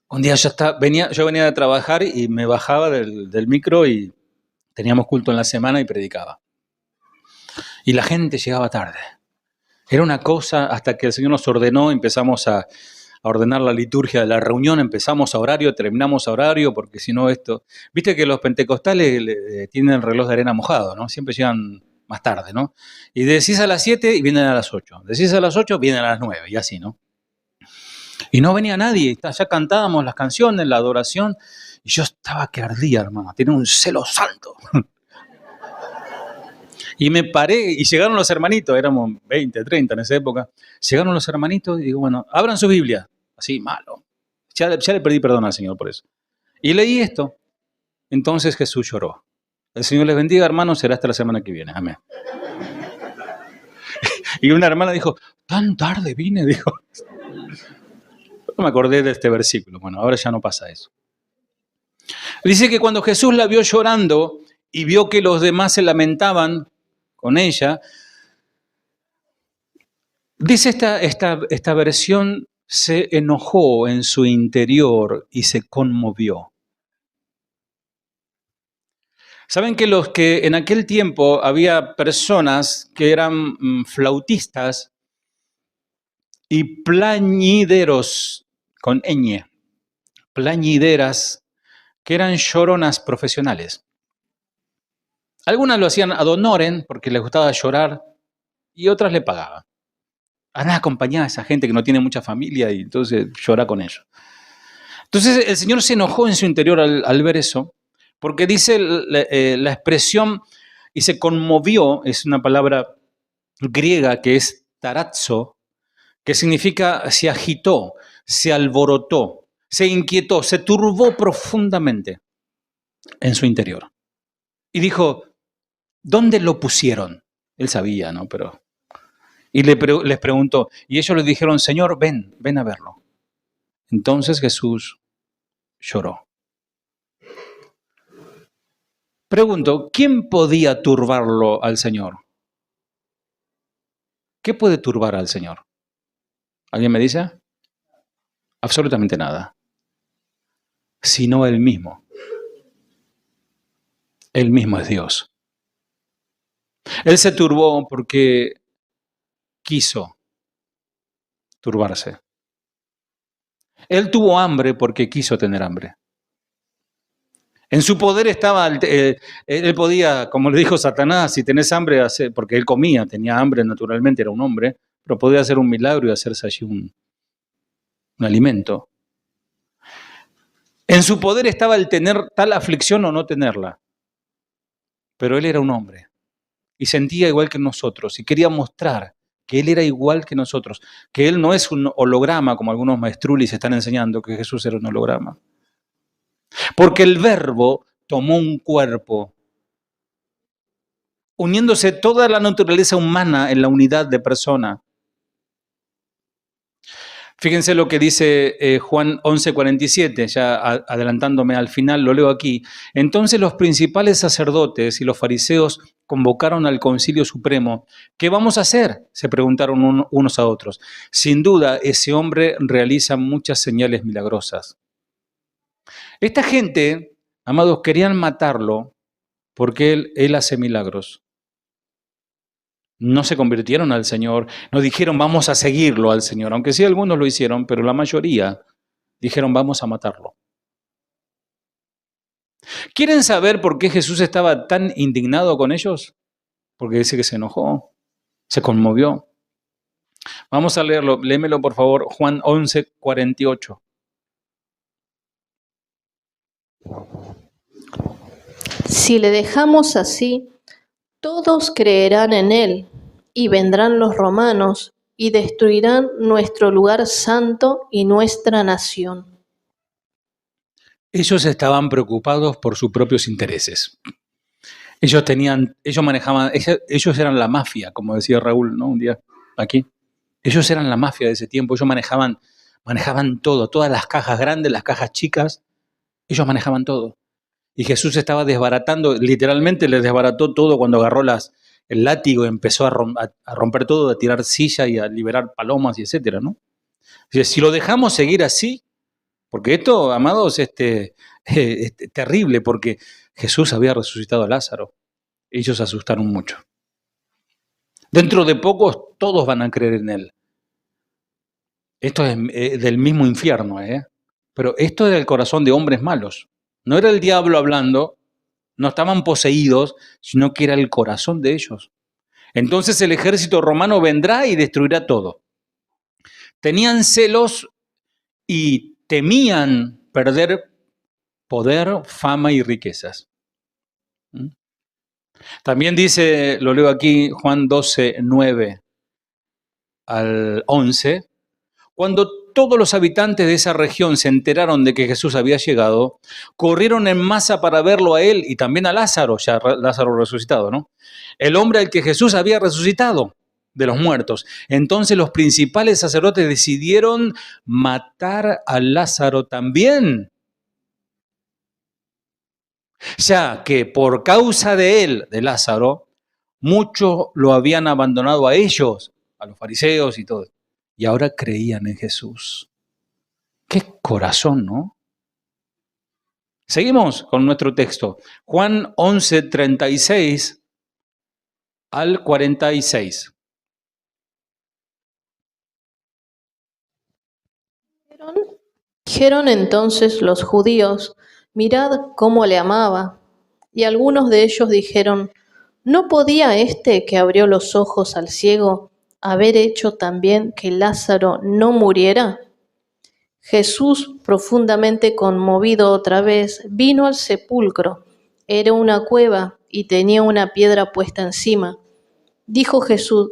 Un día yo venía de trabajar y me bajaba del micro y teníamos culto en la semana y predicaba. Y la gente llegaba tarde. Era una cosa, hasta que el Señor nos ordenó, empezamos a ordenar la liturgia de la reunión, empezamos a horario, terminamos a horario, porque si no esto... Viste que los pentecostales tienen el reloj de arena mojado, ¿no? Siempre llegan más tarde, ¿no? Y decís a las 7 y vienen a las 8. Decís a las 8, vienen a las 9, y así, ¿no? Y no venía nadie, ya cantábamos las canciones, la adoración, y yo estaba que ardía, hermano, tenía un celo santo. Y me paré, y llegaron los hermanitos, éramos 20, 30 en esa época, llegaron los hermanitos y digo, bueno, abran su Biblia. Así, malo. Ya le pedí perdón al Señor por eso. Y leí esto. Entonces Jesús lloró. El Señor les bendiga, hermanos, será hasta la semana que viene. Amén. Y una hermana dijo, tan tarde vine, dijo. Me acordé de este versículo. Bueno, ahora ya no pasa eso. Dice que cuando Jesús la vio llorando y vio que los demás se lamentaban con ella, dice esta versión, se enojó en su interior y se conmovió. Saben que en aquel tiempo había personas que eran flautistas y plañideros, con ñ, plañideras, que eran lloronas profesionales. Algunas lo hacían ad honorem, porque les gustaba llorar, y otras le pagaban. Andá a acompañar a esa gente que no tiene mucha familia y entonces llora con ellos. Entonces el Señor se enojó en su interior al ver eso, porque dice la expresión, y se conmovió, es una palabra griega que es tarazo, que significa se agitó, se alborotó, se inquietó, se turbó profundamente en su interior. Y dijo, ¿dónde lo pusieron? Él sabía, ¿no? Y les preguntó, y ellos le dijeron, Señor, ven a verlo. Entonces Jesús lloró. Pregunto, ¿quién podía turbarlo al Señor? ¿Qué puede turbar al Señor? ¿Alguien me dice? Absolutamente nada. Sino Él mismo. Él mismo es Dios. Él se turbó porque quiso turbarse. Él tuvo hambre porque quiso tener hambre. En su poder estaba, él podía, como le dijo Satanás, si tenés hambre, porque él comía, tenía hambre naturalmente, era un hombre, pero podía hacer un milagro y hacerse allí un alimento. En su poder estaba el tener tal aflicción o no tenerla, pero él era un hombre y sentía igual que nosotros y quería mostrar que él era igual que nosotros, que él no es un holograma como algunos maestrulis están enseñando que Jesús era un holograma. Porque el Verbo tomó un cuerpo, uniéndose toda la naturaleza humana en la unidad de persona. Fíjense lo que dice Juan 11:47, ya adelantándome al final, lo leo aquí. Entonces los principales sacerdotes y los fariseos convocaron al Concilio Supremo. ¿Qué vamos a hacer?, se preguntaron unos a otros. Sin duda, ese hombre realiza muchas señales milagrosas. Esta gente, amados, querían matarlo porque él hace milagros. No se convirtieron al Señor, no dijeron vamos a seguirlo al Señor, aunque sí algunos lo hicieron, pero la mayoría dijeron vamos a matarlo. ¿Quieren saber por qué Jesús estaba tan indignado con ellos? Porque dice que se enojó, se conmovió. Vamos a leerlo, léemelo por favor, Juan 11:48. Si le dejamos así, todos creerán en él, y vendrán los romanos y destruirán nuestro lugar santo y nuestra nación. Ellos estaban preocupados por sus propios intereses. Ellos eran la mafia, como decía Raúl, ¿no? Un día aquí. Ellos eran la mafia de ese tiempo, ellos manejaban todo, todas las cajas grandes, las cajas chicas, ellos manejaban todo. Y Jesús estaba desbaratando, literalmente les desbarató todo cuando agarró el látigo y empezó a romper todo, a tirar silla y a liberar palomas y etcétera, ¿no? Si lo dejamos seguir así, porque esto, amados, es terrible, porque Jesús había resucitado a Lázaro. Ellos se asustaron mucho. Dentro de pocos todos van a creer en él. Esto es del mismo infierno, pero esto era el corazón de hombres malos. No era el diablo hablando, no estaban poseídos, sino que era el corazón de ellos. Entonces el ejército romano vendrá y destruirá todo. Tenían celos y temían perder poder, fama y riquezas. También dice, lo leo aquí, Juan 12:9 al 11, cuando todos los habitantes de esa región se enteraron de que Jesús había llegado, corrieron en masa para verlo a él y también a Lázaro, ya Lázaro resucitado, ¿no? El hombre al que Jesús había resucitado de los muertos. Entonces los principales sacerdotes decidieron matar a Lázaro también, ya que por causa de él, de Lázaro, muchos lo habían abandonado a ellos, a los fariseos y todo, y ahora creían en Jesús. ¡Qué corazón!, ¿no? Seguimos con nuestro texto. Juan 11:36 al 46. Dijeron entonces los judíos, mirad cómo le amaba. Y algunos de ellos dijeron, ¿no podía este que abrió los ojos al ciego haber hecho también que Lázaro no muriera? Jesús, profundamente conmovido otra vez, vino al sepulcro. Era una cueva y tenía una piedra puesta encima. Dijo Jesús,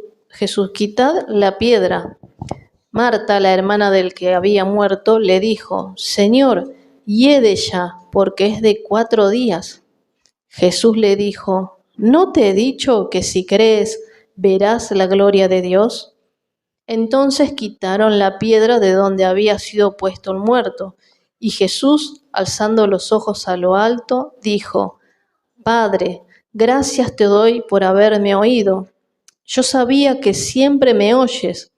quitad la piedra. Marta, la hermana del que había muerto, le dijo: Señor, hiede ya, porque es de 4 días. Jesús le dijo: ¿no te he dicho que si crees verás la gloria de Dios? Entonces quitaron la piedra de donde había sido puesto el muerto, y Jesús, alzando los ojos a lo alto, dijo: Padre, gracias te doy por haberme oído. Yo sabía que siempre me oyes,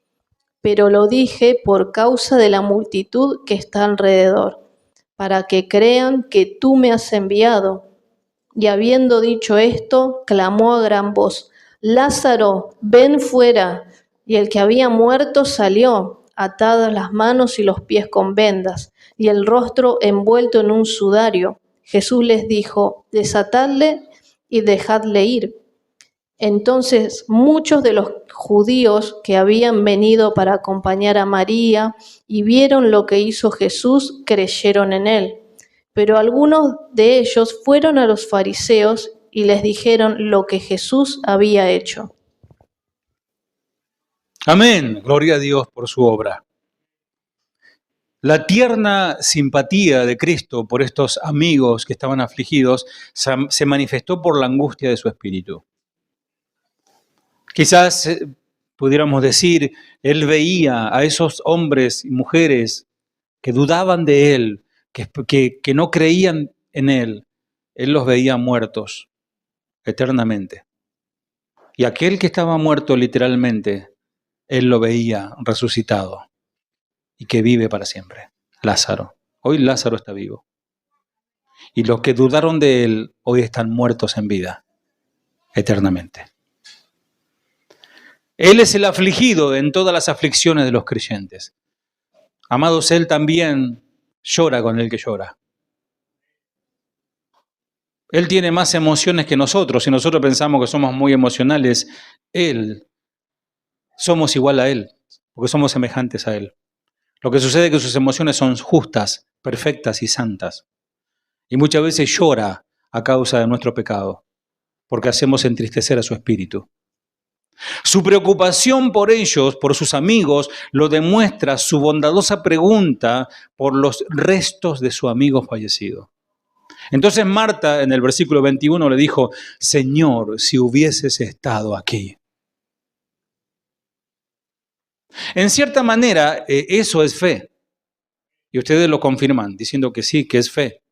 pero lo dije por causa de la multitud que está alrededor, para que crean que tú me has enviado. Y habiendo dicho esto, clamó a gran voz: Lázaro, ven fuera. Y el que había muerto salió, atadas las manos y los pies con vendas, y el rostro envuelto en un sudario. Jesús les dijo: desatadle y dejadle ir. Entonces muchos de los judíos que habían venido para acompañar a María y vieron lo que hizo Jesús, creyeron en él. Pero algunos de ellos fueron a los fariseos y les dijeron lo que Jesús había hecho. Amén. Gloria a Dios por su obra. La tierna simpatía de Cristo por estos amigos que estaban afligidos se manifestó por la angustia de su espíritu. Quizás pudiéramos decir, él veía a esos hombres y mujeres que dudaban de él, que no creían en él. Él los veía muertos eternamente. Y aquel que estaba muerto literalmente, él lo veía resucitado y que vive para siempre. Lázaro. Hoy Lázaro está vivo. Y los que dudaron de él, hoy están muertos en vida, eternamente. Él es el afligido en todas las aflicciones de los creyentes. Amados, él también llora con el que llora. Él tiene más emociones que nosotros. Si nosotros pensamos que somos muy emocionales, somos igual a él, porque somos semejantes a él. Lo que sucede es que sus emociones son justas, perfectas y santas. Y muchas veces llora a causa de nuestro pecado, porque hacemos entristecer a su espíritu. Su preocupación por ellos, por sus amigos, lo demuestra su bondadosa pregunta por los restos de su amigo fallecido. Entonces Marta, en el versículo 21, le dijo: Señor, si hubieses estado aquí. En cierta manera, eso es fe. Y ustedes lo confirman, diciendo que sí, que es fe.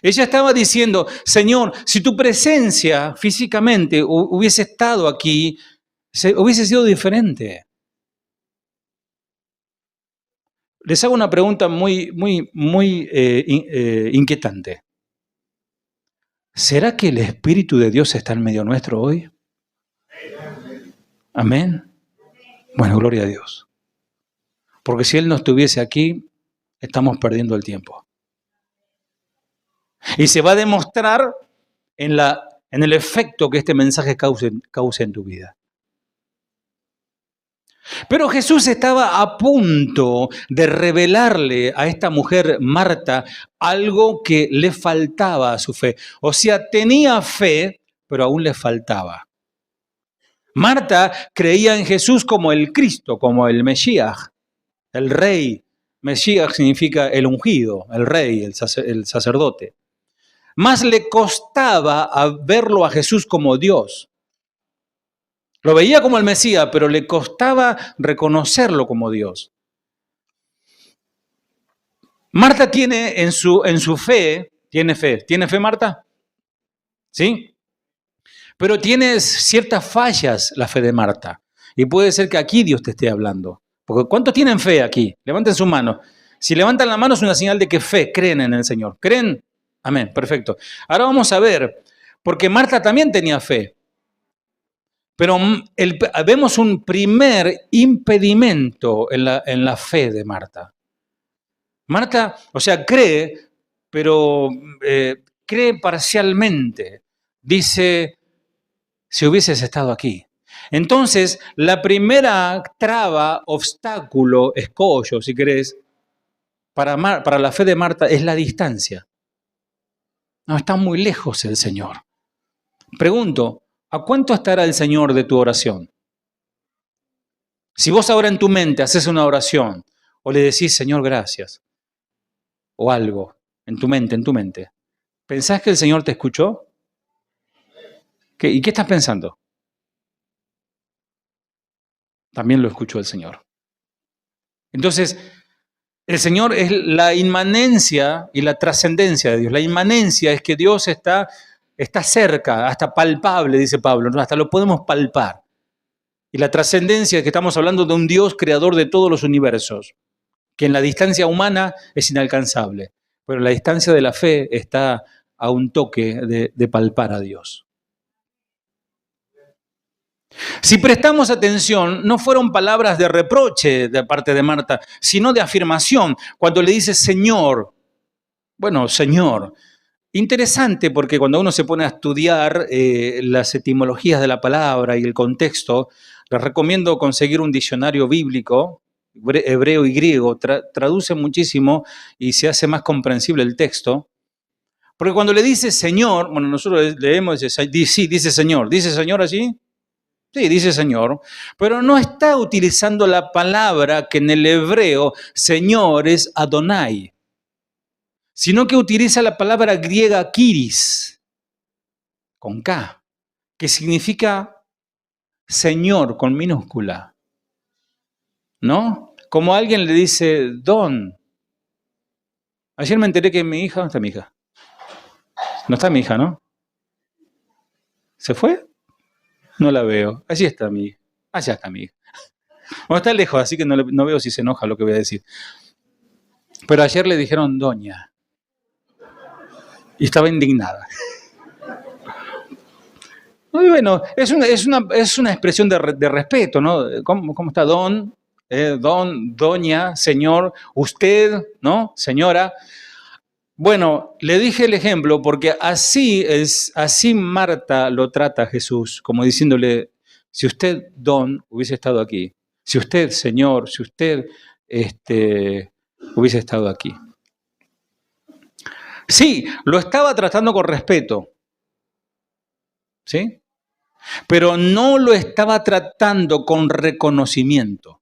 Ella estaba diciendo: Señor, si tu presencia físicamente hubiese estado aquí, hubiese sido diferente. Les hago una pregunta muy inquietante. ¿Será que el Espíritu de Dios está en medio nuestro hoy? Amén. Bueno, gloria a Dios. Porque si Él no estuviese aquí, estamos perdiendo el tiempo. Y se va a demostrar en el efecto que este mensaje cause en tu vida. Pero Jesús estaba a punto de revelarle a esta mujer, Marta, algo que le faltaba a su fe. O sea, tenía fe, pero aún le faltaba. Marta creía en Jesús como el Cristo, como el Mesías, el Rey. Mesías significa el ungido, el Rey, el sacerdote. Más le costaba verlo a Jesús como Dios. Lo veía como el Mesías, pero le costaba reconocerlo como Dios. Marta tiene en su fe, ¿tiene fe Marta? ¿Sí? Pero tiene ciertas fallas la fe de Marta. Y puede ser que aquí Dios te esté hablando. Porque ¿cuántos tienen fe aquí? Levanten su mano. Si levantan la mano es una señal de que creen en el Señor. ¿Creen? Amén, perfecto. Ahora vamos a ver, porque Marta también tenía fe. Pero vemos un primer impedimento en la fe de Marta. Marta, o sea, cree, pero cree parcialmente. Dice: si hubieses estado aquí. Entonces, la primera traba, obstáculo, escollo, si querés, para la fe de Marta es la distancia. No, está muy lejos el Señor. Pregunto, ¿a cuánto estará el Señor de tu oración? Si vos ahora en tu mente haces una oración o le decís, Señor, gracias, o algo, en tu mente, ¿pensás que el Señor te escuchó? ¿Y qué estás pensando? También lo escuchó el Señor. Entonces, el Señor es la inmanencia y la trascendencia de Dios. La inmanencia es que Dios está cerca, hasta palpable, dice Pablo, ¿no? Hasta lo podemos palpar. Y la trascendencia es que estamos hablando de un Dios creador de todos los universos, que en la distancia humana es inalcanzable, pero la distancia de la fe está a un toque de palpar a Dios. Si prestamos atención, no fueron palabras de reproche de parte de Marta, sino de afirmación. Cuando le dice Señor, bueno, Señor. Interesante porque cuando uno se pone a estudiar las etimologías de la palabra y el contexto, les recomiendo conseguir un diccionario bíblico, hebreo y griego, traduce muchísimo y se hace más comprensible el texto. Porque cuando le dice Señor, bueno, nosotros leemos, sí, dice Señor allí. Sí, dice Señor, pero no está utilizando la palabra que en el hebreo Señor es Adonai, sino que utiliza la palabra griega Kyris, con K, que significa Señor con minúscula, ¿no? Como alguien le dice Don. Ayer me enteré que mi hija, ¿dónde está mi hija? No está mi hija, ¿no? ¿Se fue? No la veo. Allí está mi hija. Allá está mi hija. Bueno, está lejos, así que no veo si se enoja lo que voy a decir. Pero ayer le dijeron doña. Y estaba indignada. Muy bueno, es una expresión de respeto, ¿no? ¿Cómo está don? Don, doña, señor, usted, ¿no? Señora. Bueno, le dije el ejemplo porque así Marta lo trata a Jesús, como diciéndole, si usted, don, hubiese estado aquí, si usted, señor, si usted hubiese estado aquí. Sí, lo estaba tratando con respeto, ¿sí? Pero no lo estaba tratando con reconocimiento.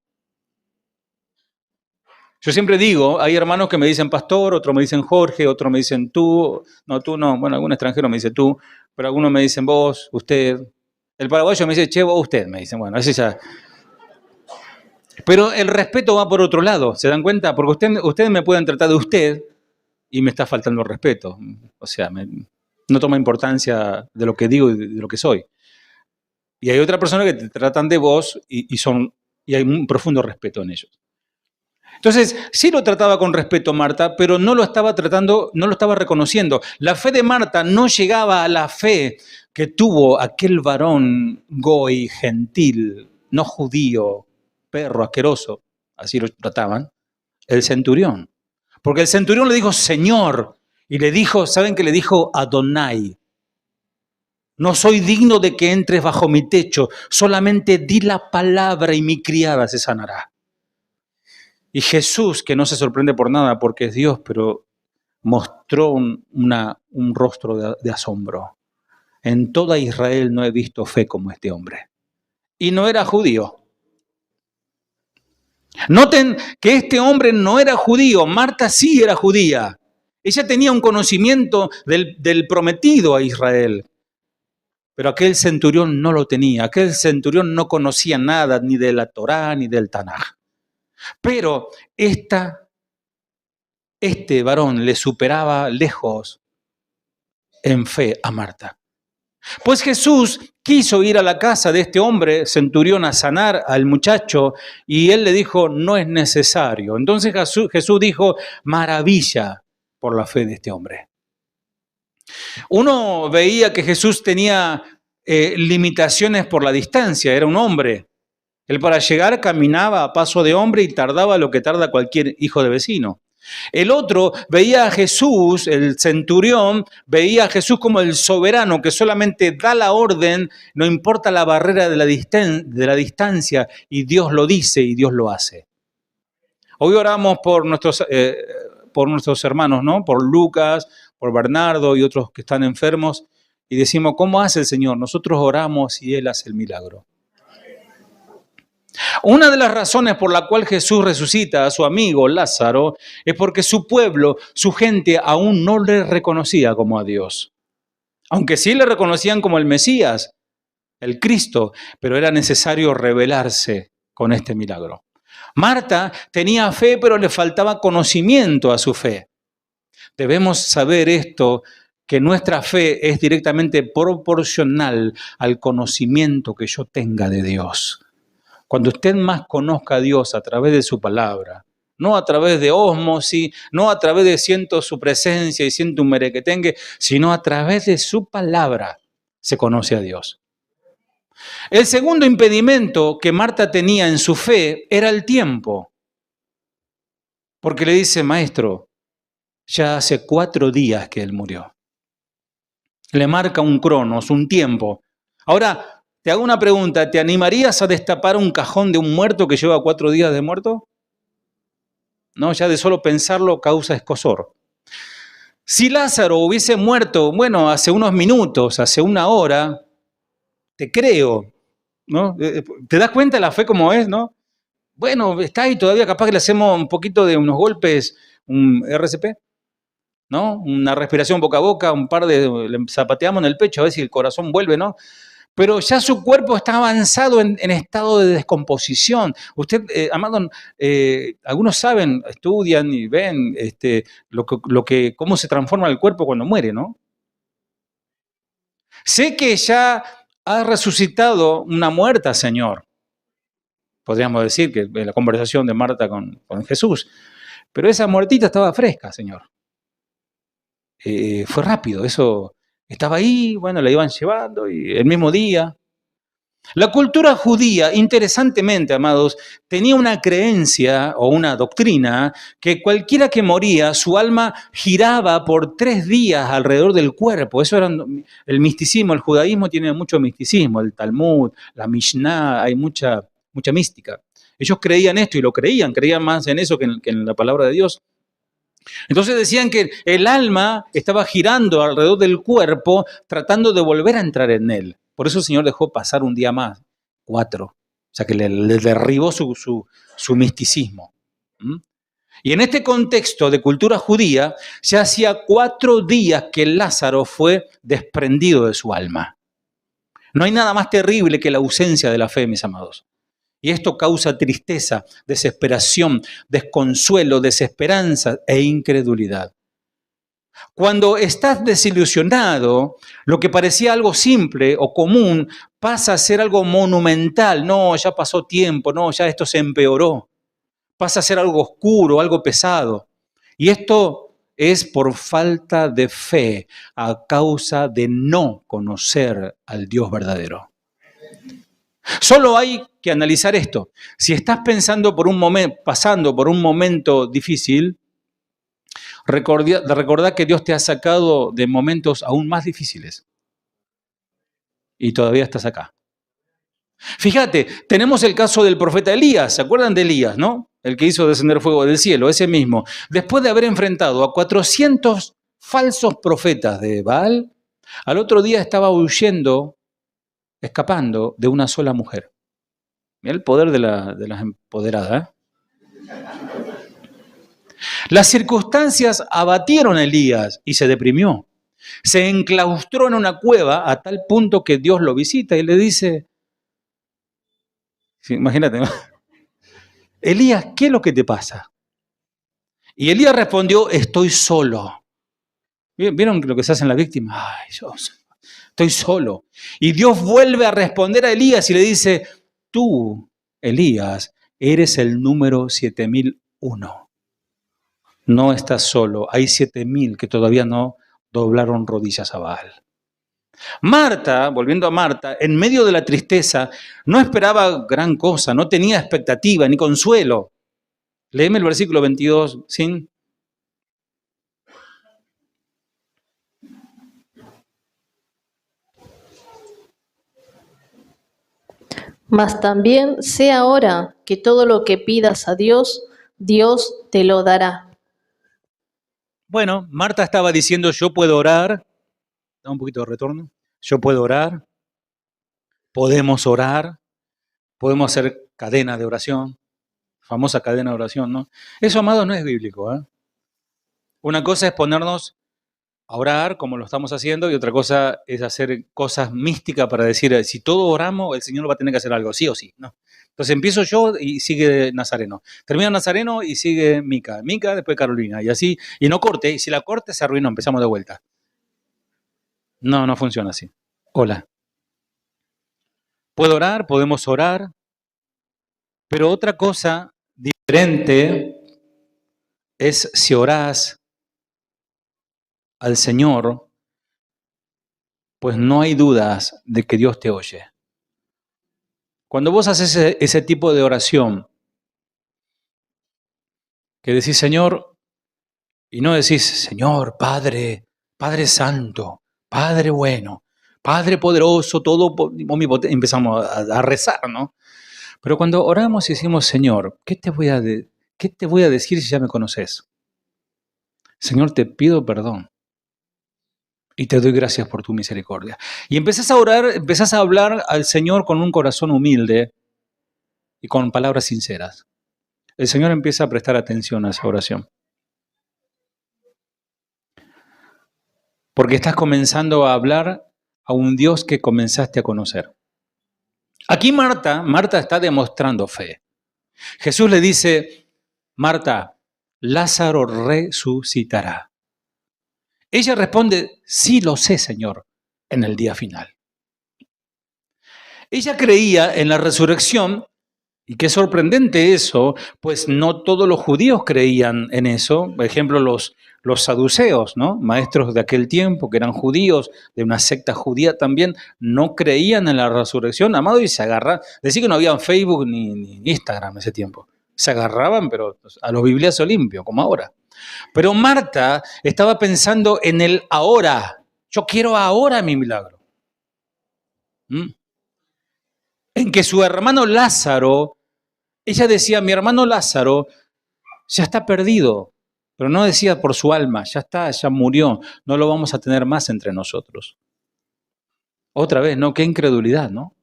Yo siempre digo, hay hermanos que me dicen pastor, otros me dicen Jorge, otros me dicen tú no, bueno, algún extranjero me dice tú, pero algunos me dicen vos, usted. El paraguayo me dice, che, vos, usted, me dicen, bueno, ese ya. Pero el respeto va por otro lado, ¿se dan cuenta? Porque ustedes me pueden tratar de usted y me está faltando el respeto. O sea, no toma importancia de lo que digo y de lo que soy. Y hay otra persona que te tratan de vos y hay un profundo respeto en ellos. Entonces, sí lo trataba con respeto Marta, pero no lo estaba reconociendo. La fe de Marta no llegaba a la fe que tuvo aquel varón goy, gentil, no judío, perro, asqueroso, así lo trataban, el centurión. Porque el centurión le dijo Señor, y le dijo, ¿saben qué le dijo? Adonai. No soy digno de que entres bajo mi techo, solamente di la palabra y mi criada se sanará. Y Jesús, que no se sorprende por nada porque es Dios, pero mostró un rostro de asombro. En toda Israel no he visto fe como este hombre. Y no era judío. Noten que este hombre no era judío, Marta sí era judía. Ella tenía un conocimiento del prometido a Israel. Pero aquel centurión no lo tenía. Aquel centurión no conocía nada ni de la Torá ni del Tanaj. Pero este varón le superaba lejos en fe a Marta. Pues Jesús quiso ir a la casa de este hombre, centurión, a sanar al muchacho, y él le dijo, no es necesario. Entonces Jesús dijo, maravilla por la fe de este hombre. Uno veía que Jesús tenía limitaciones por la distancia, era un hombre. Él para llegar caminaba a paso de hombre y tardaba lo que tarda cualquier hijo de vecino. El otro veía a Jesús, el centurión, veía a Jesús como el soberano que solamente da la orden, no importa la barrera de la distancia, y Dios lo dice y Dios lo hace. Hoy oramos por nuestros hermanos, ¿no? Por Lucas, por Bernardo y otros que están enfermos, y decimos, ¿cómo hace el Señor? Nosotros oramos y Él hace el milagro. Una de las razones por la cual Jesús resucita a su amigo Lázaro es porque su pueblo, su gente, aún no le reconocía como a Dios. Aunque sí le reconocían como el Mesías, el Cristo, pero era necesario revelarse con este milagro. Marta tenía fe, pero le faltaba conocimiento a su fe. Debemos saber esto, que nuestra fe es directamente proporcional al conocimiento que yo tenga de Dios. Cuando usted más conozca a Dios a través de su palabra, no a través de ósmosis, no a través de siento su presencia y siento un merequetengue, sino a través de su palabra se conoce a Dios. El segundo impedimento que Marta tenía en su fe era el tiempo. Porque le dice, maestro, ya hace 4 días que él murió. Le marca un cronos, un tiempo. Ahora, te hago una pregunta, ¿te animarías a destapar un cajón de un muerto que lleva 4 días de muerto? No, ya de solo pensarlo causa escozor. Si Lázaro hubiese muerto, bueno, hace unos minutos, hace 1 hora, te creo, ¿no? ¿Te das cuenta de la fe como es, no? Bueno, está ahí todavía, capaz que le hacemos un poquito de unos golpes, un RCP, ¿no? Una respiración boca a boca, le zapateamos en el pecho a ver si el corazón vuelve, ¿no? Pero ya su cuerpo está avanzado en estado de descomposición. Usted, amado, algunos saben, estudian y ven cómo se transforma el cuerpo cuando muere, ¿no? Sé que ya ha resucitado una muerta, Señor. Podríamos decir que en la conversación de Marta con Jesús. Pero esa muertita estaba fresca, Señor. Fue rápido, eso estaba ahí, bueno, la iban llevando y el mismo día. La cultura judía, interesantemente, amados, tenía una creencia o una doctrina que cualquiera que moría, su alma giraba por 3 días alrededor del cuerpo. Eso era el misticismo, el judaísmo tiene mucho misticismo, el Talmud, la Mishnah, hay mucha mística. Ellos creían esto y lo creían más en eso que en la palabra de Dios. Entonces decían que el alma estaba girando alrededor del cuerpo tratando de volver a entrar en él. Por eso el Señor dejó pasar un día más, 4. O sea que le derribó su misticismo. Y en este contexto de cultura judía, ya hacía 4 días que Lázaro fue desprendido de su alma. No hay nada más terrible que la ausencia de la fe, mis amados. Y esto causa tristeza, desesperación, desconsuelo, desesperanza e incredulidad. Cuando estás desilusionado, lo que parecía algo simple o común pasa a ser algo monumental. No, ya pasó tiempo, no, ya esto se empeoró. Pasa a ser algo oscuro, algo pesado. Y esto es por falta de fe, a causa de no conocer al Dios verdadero. Solo hay que analizar esto. Si estás pasando por un momento difícil, recordá que Dios te ha sacado de momentos aún más difíciles. Y todavía estás acá. Fíjate, tenemos el caso del profeta Elías. ¿Se acuerdan de Elías, no? El que hizo descender fuego del cielo, ese mismo. Después de haber enfrentado a 400 falsos profetas de Baal, al otro día estaba huyendo, escapando de una sola mujer. Mira el poder de las empoderadas. Las circunstancias abatieron a Elías y se deprimió. Se enclaustró en una cueva a tal punto que Dios lo visita y le dice, imagínate, Elías, ¿qué es lo que te pasa? Y Elías respondió, estoy solo. ¿Vieron lo que se hace en la víctima? Ay, yo estoy solo. Y Dios vuelve a responder a Elías y le dice, tú, Elías, eres el número 7001. No estás solo, hay 7000 que todavía no doblaron rodillas a Baal. Marta, volviendo a Marta, en medio de la tristeza, no esperaba gran cosa, no tenía expectativa ni consuelo. Léeme el versículo 22, ¿sí? Mas también sé ahora que todo lo que pidas a Dios, Dios te lo dará. Bueno, Marta estaba diciendo, yo puedo orar. Da un poquito de retorno. Yo puedo orar. Podemos orar. Podemos hacer cadena de oración, famosa cadena de oración, ¿no? Eso, amados, no es bíblico, ¿eh? Una cosa es ponernos a orar como lo estamos haciendo y otra cosa es hacer cosas místicas para decir, si todos oramos, el Señor va a tener que hacer algo, sí o sí, ¿no? Entonces empiezo yo y sigue Nazareno. Termina Nazareno y sigue Mica. Mica, después Carolina. Y así, y no corte. Y si la corte se arruinó, empezamos de vuelta. No, no funciona así. Hola. Puedo orar, podemos orar, pero otra cosa diferente es si orás al Señor, pues no hay dudas de que Dios te oye. Cuando vos haces ese tipo de oración, que decís Señor, y no decís Señor, Padre, Padre Santo, Padre bueno, Padre poderoso, todo omnipotente, empezamos a rezar, ¿no? Pero cuando oramos y decimos Señor, ¿qué te voy a decir si ya me conoces? Señor, te pido perdón y te doy gracias por tu misericordia. Y empezás a orar, empezás a hablar al Señor con un corazón humilde y con palabras sinceras. El Señor empieza a prestar atención a esa oración. Porque estás comenzando a hablar a un Dios que comenzaste a conocer. Aquí Marta está demostrando fe. Jesús le dice, Marta, Lázaro resucitará. Ella responde, sí lo sé, Señor, en el día final. Ella creía en la resurrección, y qué sorprendente eso, pues no todos los judíos creían en eso. Por ejemplo, los saduceos, ¿no? Maestros de aquel tiempo, que eran judíos, de una secta judía también, no creían en la resurrección, amado, y se agarraban. Decía que no había Facebook ni Instagram en ese tiempo. Se agarraban, pero a los bibliazos limpios, como ahora. Pero Marta estaba pensando en el ahora. Yo quiero ahora mi milagro. En que su hermano Lázaro, ella decía, mi hermano Lázaro ya está perdido, pero no decía por su alma, ya está, ya murió, no lo vamos a tener más entre nosotros. Otra vez, ¿no? Qué incredulidad, ¿no?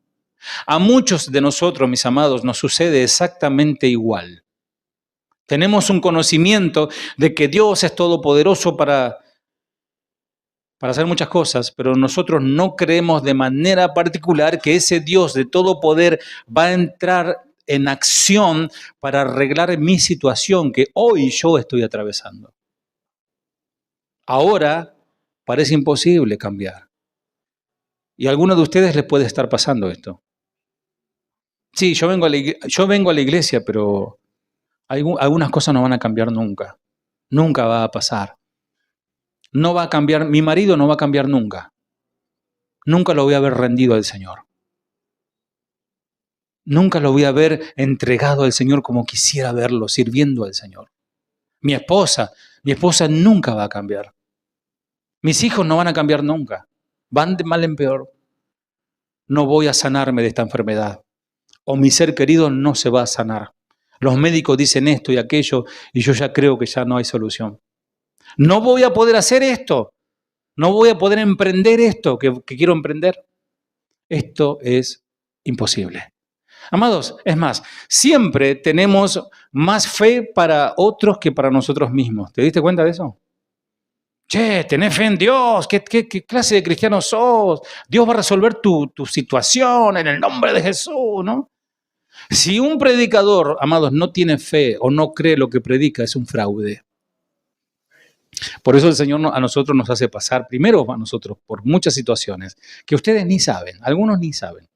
A muchos de nosotros, mis amados, nos sucede exactamente igual. Tenemos un conocimiento de que Dios es todopoderoso para hacer muchas cosas, pero nosotros no creemos de manera particular que ese Dios de todo poder va a entrar en acción para arreglar mi situación que hoy yo estoy atravesando. Ahora parece imposible cambiar. Y a algunos de ustedes les puede estar pasando esto. Sí, yo vengo a la iglesia, pero algunas cosas no van a cambiar nunca. Nunca va a pasar. No va a cambiar, mi marido no va a cambiar nunca. Nunca lo voy a ver rendido al Señor. Nunca lo voy a ver entregado al Señor como quisiera verlo, sirviendo al Señor. Mi esposa nunca va a cambiar. Mis hijos no van a cambiar nunca. Van de mal en peor. No voy a sanarme de esta enfermedad. O mi ser querido no se va a sanar. Los médicos dicen esto y aquello y yo ya creo que ya no hay solución. No voy a poder hacer esto. No voy a poder emprender esto que quiero emprender. Esto es imposible. Amados, es más, siempre tenemos más fe para otros que para nosotros mismos. ¿Te diste cuenta de eso? Che, tenés fe en Dios, ¿qué clase de cristiano sos? Dios va a resolver tu situación en el nombre de Jesús, ¿no? Si un predicador, amados, no tiene fe o no cree lo que predica, es un fraude. Por eso el Señor a nosotros nos hace pasar, primero a nosotros, por muchas situaciones que ustedes ni saben, algunos ni saben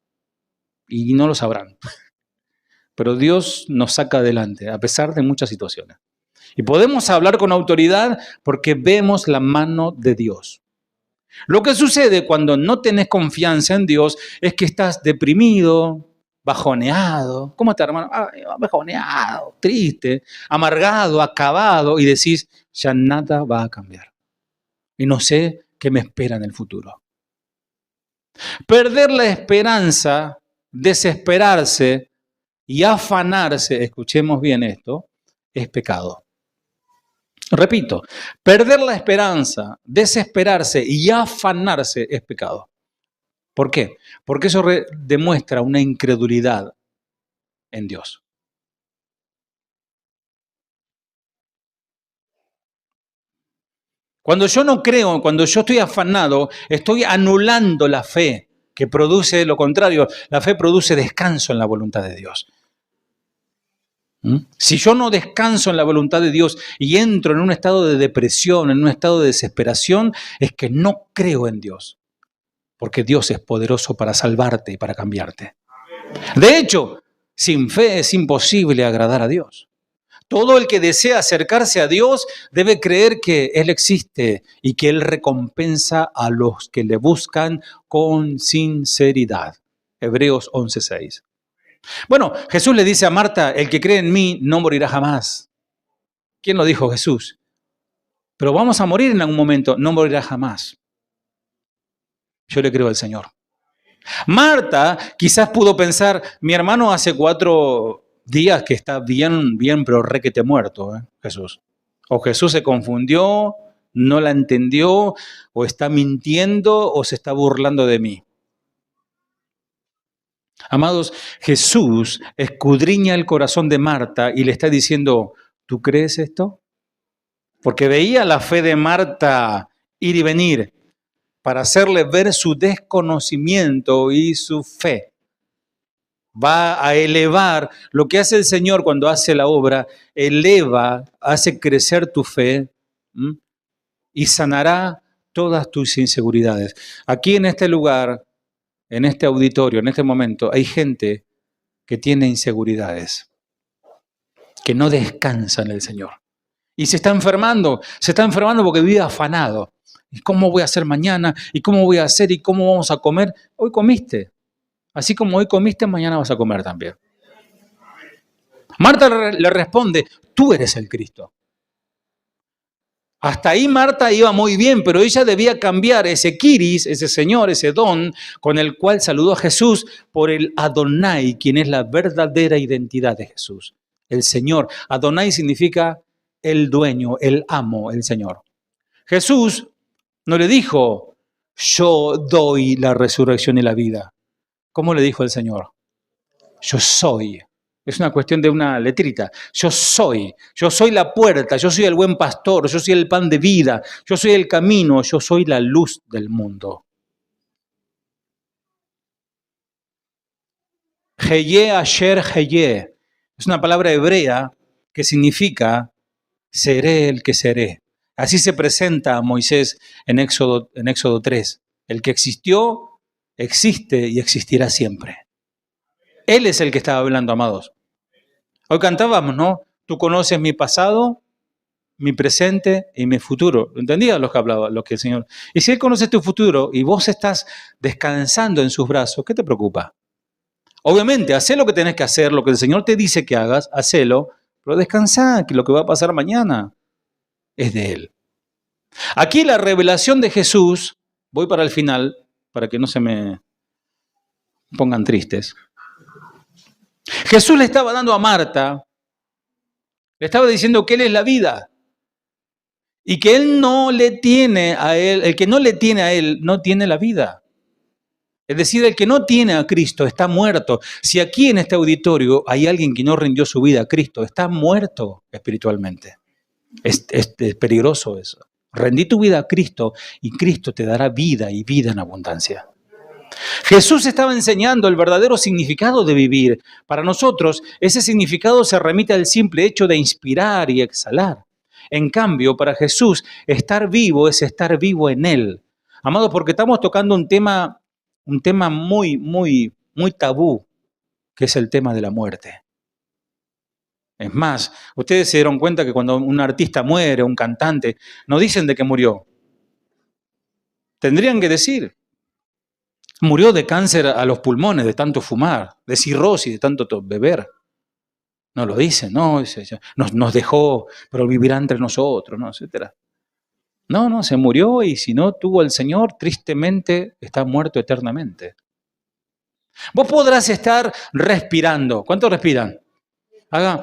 y no lo sabrán. Pero Dios nos saca adelante a pesar de muchas situaciones. Y podemos hablar con autoridad porque vemos la mano de Dios. Lo que sucede cuando no tenés confianza en Dios es que estás deprimido, bajoneado. ¿Cómo estás, hermano? Bajoneado, triste, amargado, acabado y decís, ya nada va a cambiar. Y no sé qué me espera en el futuro. Perder la esperanza, desesperarse y afanarse, escuchemos bien esto, es pecado. Repito, perder la esperanza, desesperarse y afanarse es pecado. ¿Por qué? Porque eso demuestra una incredulidad en Dios. Cuando yo no creo, cuando yo estoy afanado, estoy anulando la fe, que produce lo contrario. La fe produce descanso en la voluntad de Dios. Si yo no descanso en la voluntad de Dios y entro en un estado de depresión, en un estado de desesperación, es que no creo en Dios. Porque Dios es poderoso para salvarte y para cambiarte. De hecho, sin fe es imposible agradar a Dios. Todo el que desea acercarse a Dios debe creer que Él existe y que Él recompensa a los que le buscan con sinceridad. Hebreos 11:6. Bueno, Jesús le dice a Marta, el que cree en mí no morirá jamás. ¿Quién lo dijo? Jesús. Pero vamos a morir en algún momento, no morirá jamás. Yo le creo al Señor. Marta quizás pudo pensar, mi hermano hace 4 días que está bien, pero requete muerto, Jesús. O Jesús se confundió, no la entendió, o está mintiendo, o se está burlando de mí. Amados, Jesús escudriña el corazón de Marta y le está diciendo, ¿tú crees esto? Porque veía la fe de Marta ir y venir para hacerle ver su desconocimiento y su fe. Va a elevar, lo que hace el Señor cuando hace la obra, eleva, hace crecer tu fe y sanará todas tus inseguridades. Aquí en este lugar, en este auditorio, en este momento, hay gente que tiene inseguridades, que no descansa en el Señor. Y se está enfermando porque vive afanado. ¿Y cómo voy a hacer mañana? ¿Y cómo voy a hacer? ¿Y cómo vamos a comer? Hoy comiste. Así como hoy comiste, mañana vas a comer también. Marta le responde, tú eres el Cristo. Hasta ahí Marta iba muy bien, pero ella debía cambiar ese kiris, ese señor, ese don, con el cual saludó a Jesús, por el Adonai, quien es la verdadera identidad de Jesús. El Señor. Adonai significa el dueño, el amo, el Señor. Jesús no le dijo, yo doy la resurrección y la vida. ¿Cómo le dijo el Señor? Yo soy. Es una cuestión de una letrita. Yo soy la puerta, yo soy el buen pastor, yo soy el pan de vida, yo soy el camino, yo soy la luz del mundo. Heye asher heye. Es una palabra hebrea que significa seré el que seré. Así se presenta a Moisés en Éxodo 3. El que existió, existe y existirá siempre. Él es el que estaba hablando, amados. Hoy cantábamos, ¿no? Tú conoces mi pasado, mi presente y mi futuro. ¿Entendías lo que hablaba, lo que el Señor? Y si Él conoce tu futuro y vos estás descansando en sus brazos, ¿qué te preocupa? Obviamente, hacé lo que tenés que hacer, lo que el Señor te dice que hagas, hacelo, pero descansá, que lo que va a pasar mañana es de Él. Aquí la revelación de Jesús, voy para el final, para que no se me pongan tristes. Jesús le estaba dando a Marta, le estaba diciendo que Él es la vida y que Él no le tiene a Él, el que no le tiene a Él no tiene la vida. Es decir, el que no tiene a Cristo está muerto. Si aquí en este auditorio hay alguien que no rindió su vida a Cristo, está muerto espiritualmente. Es peligroso eso. Rendí tu vida a Cristo y Cristo te dará vida y vida en abundancia. Jesús estaba enseñando el verdadero significado de vivir. Para nosotros, ese significado se remite al simple hecho de inspirar y exhalar. En cambio, para Jesús, estar vivo es estar vivo en Él. Amados, porque estamos tocando un tema muy tabú, que es el tema de la muerte. Es más, ustedes se dieron cuenta que cuando un artista muere, un cantante, no dicen de qué murió. Tendrían que decir, murió de cáncer a los pulmones, de tanto fumar, de cirrosis, de tanto beber. No lo dicen, no, nos dejó, pero vivirá entre nosotros, ¿no? Etcétera. No, se murió y si no tuvo al Señor, tristemente está muerto eternamente. Vos podrás estar respirando. ¿Cuántos respiran? Haga.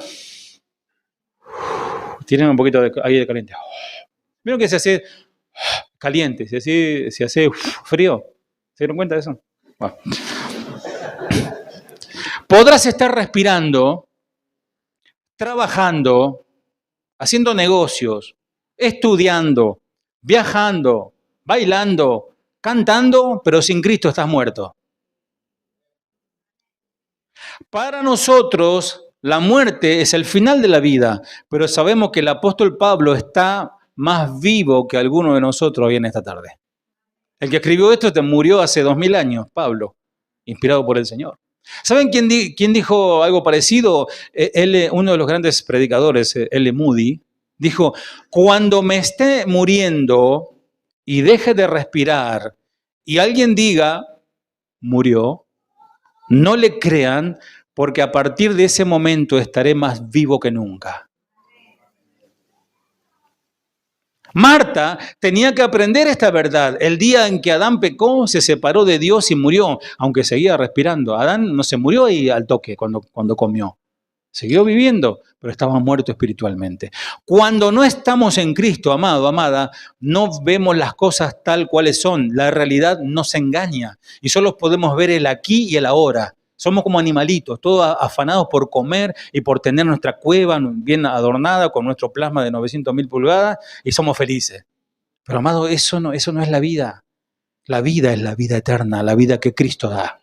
Tienen un poquito de aire caliente. ¿Vieron que se hace caliente? Se hace frío. ¿Se dieron cuenta de eso? Bueno. Podrás estar respirando, trabajando, haciendo negocios, estudiando, viajando, bailando, cantando, pero sin Cristo estás muerto. Para nosotros, la muerte es el final de la vida, pero sabemos que el apóstol Pablo está más vivo que alguno de nosotros hoy en esta tarde. El que escribió esto murió hace 2000 años, Pablo, inspirado por el Señor. ¿Saben quién dijo algo parecido? Uno de los grandes predicadores, L. Moody, dijo, cuando me esté muriendo y deje de respirar y alguien diga, murió, no le crean, porque a partir de ese momento estaré más vivo que nunca. Marta tenía que aprender esta verdad. El día en que Adán pecó, se separó de Dios y murió, aunque seguía respirando. Adán no se murió ahí al toque cuando comió. Siguió viviendo, pero estaba muerto espiritualmente. Cuando no estamos en Cristo, amado, amada, no vemos las cosas tal cuales son. La realidad nos engaña y solo podemos ver el aquí y el ahora. Somos como animalitos, todos afanados por comer y por tener nuestra cueva bien adornada con nuestro plasma de 900.000 pulgadas y somos felices. Pero, amado, eso no es la vida. La vida es la vida eterna, la vida que Cristo da.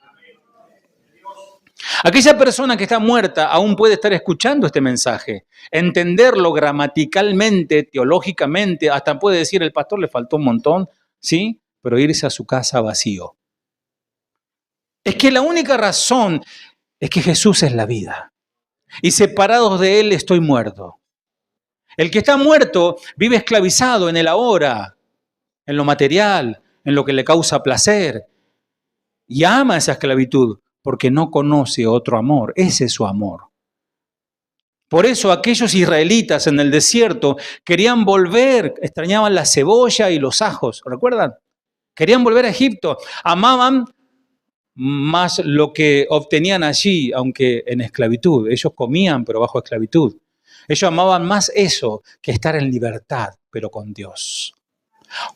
Aquella persona que está muerta aún puede estar escuchando este mensaje, entenderlo gramaticalmente, teológicamente, hasta puede decir, el pastor le faltó un montón, ¿sí? Pero irse a su casa vacío. Es que la única razón es que Jesús es la vida. Y separados de Él estoy muerto. El que está muerto vive esclavizado en el ahora, en lo material, en lo que le causa placer. Y ama esa esclavitud porque no conoce otro amor. Ese es su amor. Por eso aquellos israelitas en el desierto querían volver, extrañaban la cebolla y los ajos, ¿recuerdan? Querían volver a Egipto. Amaban más lo que obtenían allí, aunque en esclavitud. Ellos comían, pero bajo esclavitud. Ellos amaban más eso que estar en libertad, pero con Dios.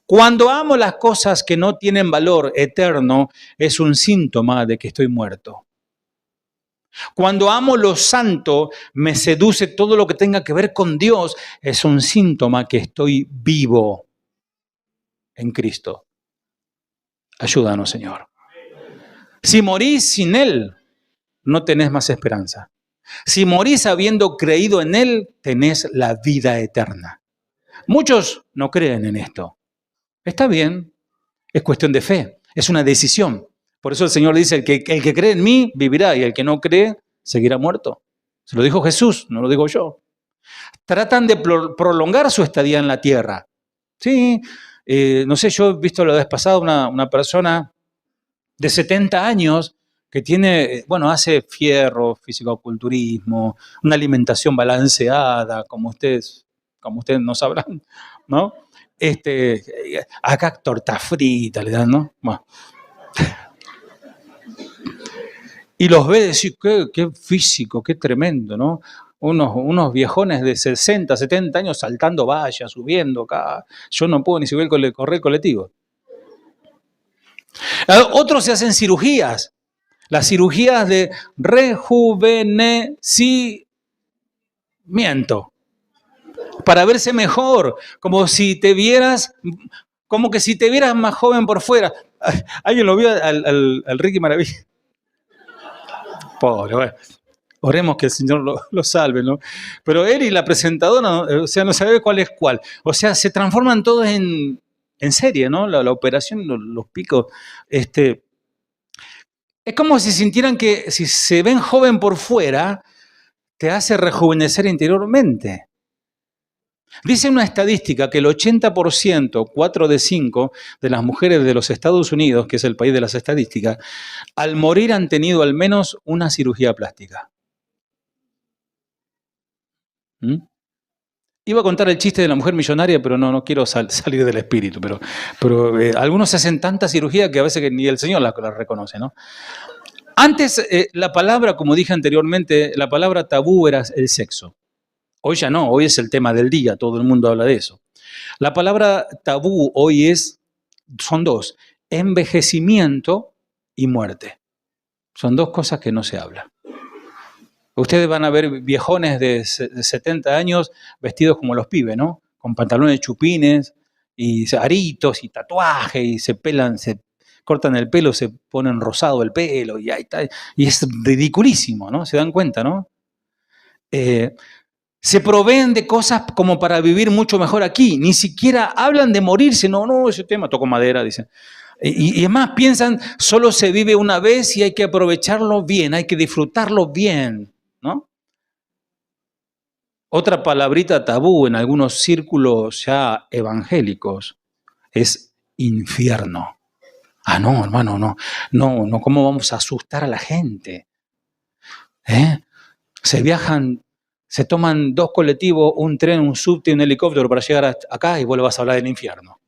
Cuando amo las cosas que no tienen valor eterno, es un síntoma de que estoy muerto. Cuando amo lo santo, me seduce todo lo que tenga que ver con Dios, es un síntoma que estoy vivo en Cristo. Ayúdanos, Señor. Si morís sin Él, no tenés más esperanza. Si morís habiendo creído en Él, tenés la vida eterna. Muchos no creen en esto. Está bien, es cuestión de fe, es una decisión. Por eso el Señor dice, el que cree en mí vivirá y el que no cree seguirá muerto. Se lo dijo Jesús, no lo digo yo. Tratan de prolongar su estadía en la tierra. Sí, no sé, yo he visto la vez pasada una persona de 70 años que tiene, hace fierro, fisicoculturismo, una alimentación balanceada, como ustedes no sabrán, ¿no? Acá torta frita le dan, ¿no? Bueno. Y los ve decir, qué físico, qué tremendo, ¿no? Unos viejones de 60, 70 años saltando vallas, subiendo acá. Yo no puedo ni subir correr el colectivo. Otros se hacen cirugías. Las cirugías de rejuvenecimiento. Para verse mejor, como que si te vieras más joven por fuera. ¿Alguien lo vio al Ricky Maravilla? Pobre, bueno. Oremos que el Señor lo salve, ¿no? Pero él y la presentadora, no sabe cuál es cuál. O sea, se transforman todos en serie, ¿no? La operación, los picos. Es como si sintieran que si se ven joven por fuera, te hace rejuvenecer interiormente. Dice una estadística que el 80%, 4 de 5, de las mujeres de los Estados Unidos, que es el país de las estadísticas, al morir han tenido al menos una cirugía plástica. Iba a contar el chiste de la mujer millonaria, pero no quiero salir del espíritu. Pero algunos se hacen tanta cirugía que a veces que ni el Señor la reconoce, ¿no? Antes, la palabra, como dije anteriormente, la palabra tabú era el sexo. Hoy ya no, hoy es el tema del día, todo el mundo habla de eso. La palabra tabú hoy son dos, envejecimiento y muerte. Son dos cosas que no se hablan. Ustedes van a ver viejones de 70 años vestidos como los pibes, ¿no? Con pantalones chupines y aritos y tatuajes y se pelan, se cortan el pelo, se ponen rosado el pelo y ahí está. Y es ridiculísimo, ¿no? ¿Se dan cuenta, no? Se proveen de cosas como para vivir mucho mejor aquí. Ni siquiera hablan de morirse. No, ese tema tocó madera, dicen. Y además piensan, solo se vive una vez y hay que aprovecharlo bien, hay que disfrutarlo bien, ¿no? Otra palabrita tabú en algunos círculos ya evangélicos es infierno. Ah, no, hermano, no, ¿cómo vamos a asustar a la gente? Se toman 2 colectivos, un tren, un subte y un helicóptero para llegar acá y vos le vas a hablar del infierno.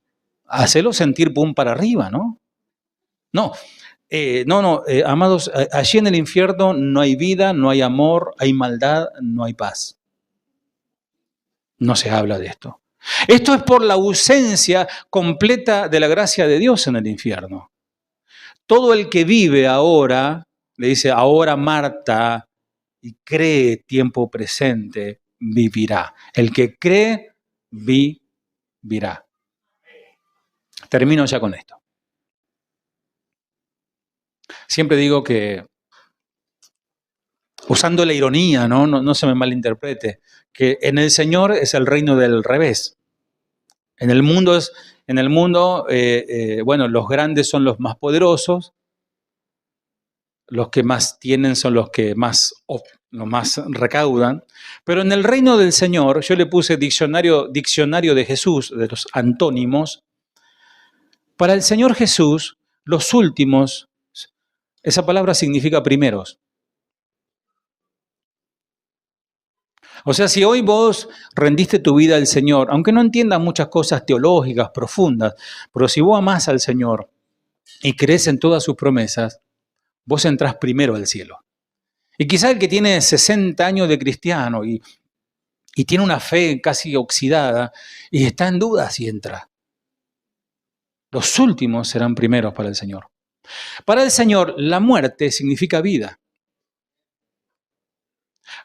Hacelo sentir pum para arriba, ¿no? No, amados, allí en el infierno no hay vida, no hay amor, hay maldad, no hay paz. No se habla de esto. Esto es por la ausencia completa de la gracia de Dios en el infierno. Todo el que vive ahora, le dice ahora Marta, y cree tiempo presente, vivirá. El que cree, vivirá. Termino ya con esto. Siempre digo que, usando la ironía, no se me malinterprete, que en el Señor es el reino del revés. En el mundo, bueno, los grandes son los más poderosos, los que más tienen son los que más recaudan, pero en el reino del Señor, yo le puse diccionario de Jesús, de los antónimos. Para el Señor Jesús, los últimos, esa palabra significa primeros. O sea, si hoy vos rendiste tu vida al Señor, aunque no entiendas muchas cosas teológicas profundas, pero si vos amás al Señor y crees en todas sus promesas, vos entrás primero al cielo. Y quizá el que tiene 60 años de cristiano y tiene una fe casi oxidada y está en duda si entra. Los últimos serán primeros para el Señor. Para el Señor, la muerte significa vida.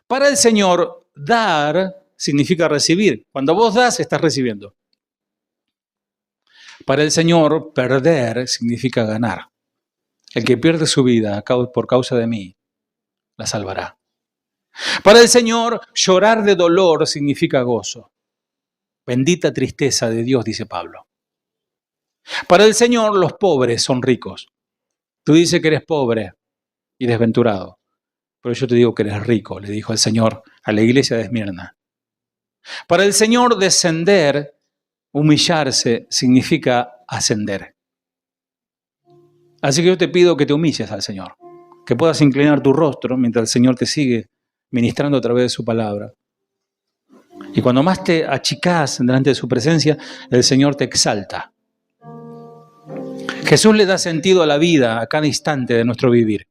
Para el Señor, dar significa recibir. Cuando vos das, estás recibiendo. Para el Señor, perder significa ganar. El que pierde su vida por causa de mí, la salvará. Para el Señor, llorar de dolor significa gozo. Bendita tristeza de Dios, dice Pablo. Para el Señor, los pobres son ricos. Tú dices que eres pobre y desventurado, pero yo te digo que eres rico, le dijo el Señor a la iglesia de Esmirna. Para el Señor, descender, humillarse, significa ascender. Así que yo te pido que te humilles al Señor, que puedas inclinar tu rostro mientras el Señor te sigue ministrando a través de su palabra. Y cuando más te achicás delante de su presencia, el Señor te exalta. Jesús le da sentido a la vida a cada instante de nuestro vivir.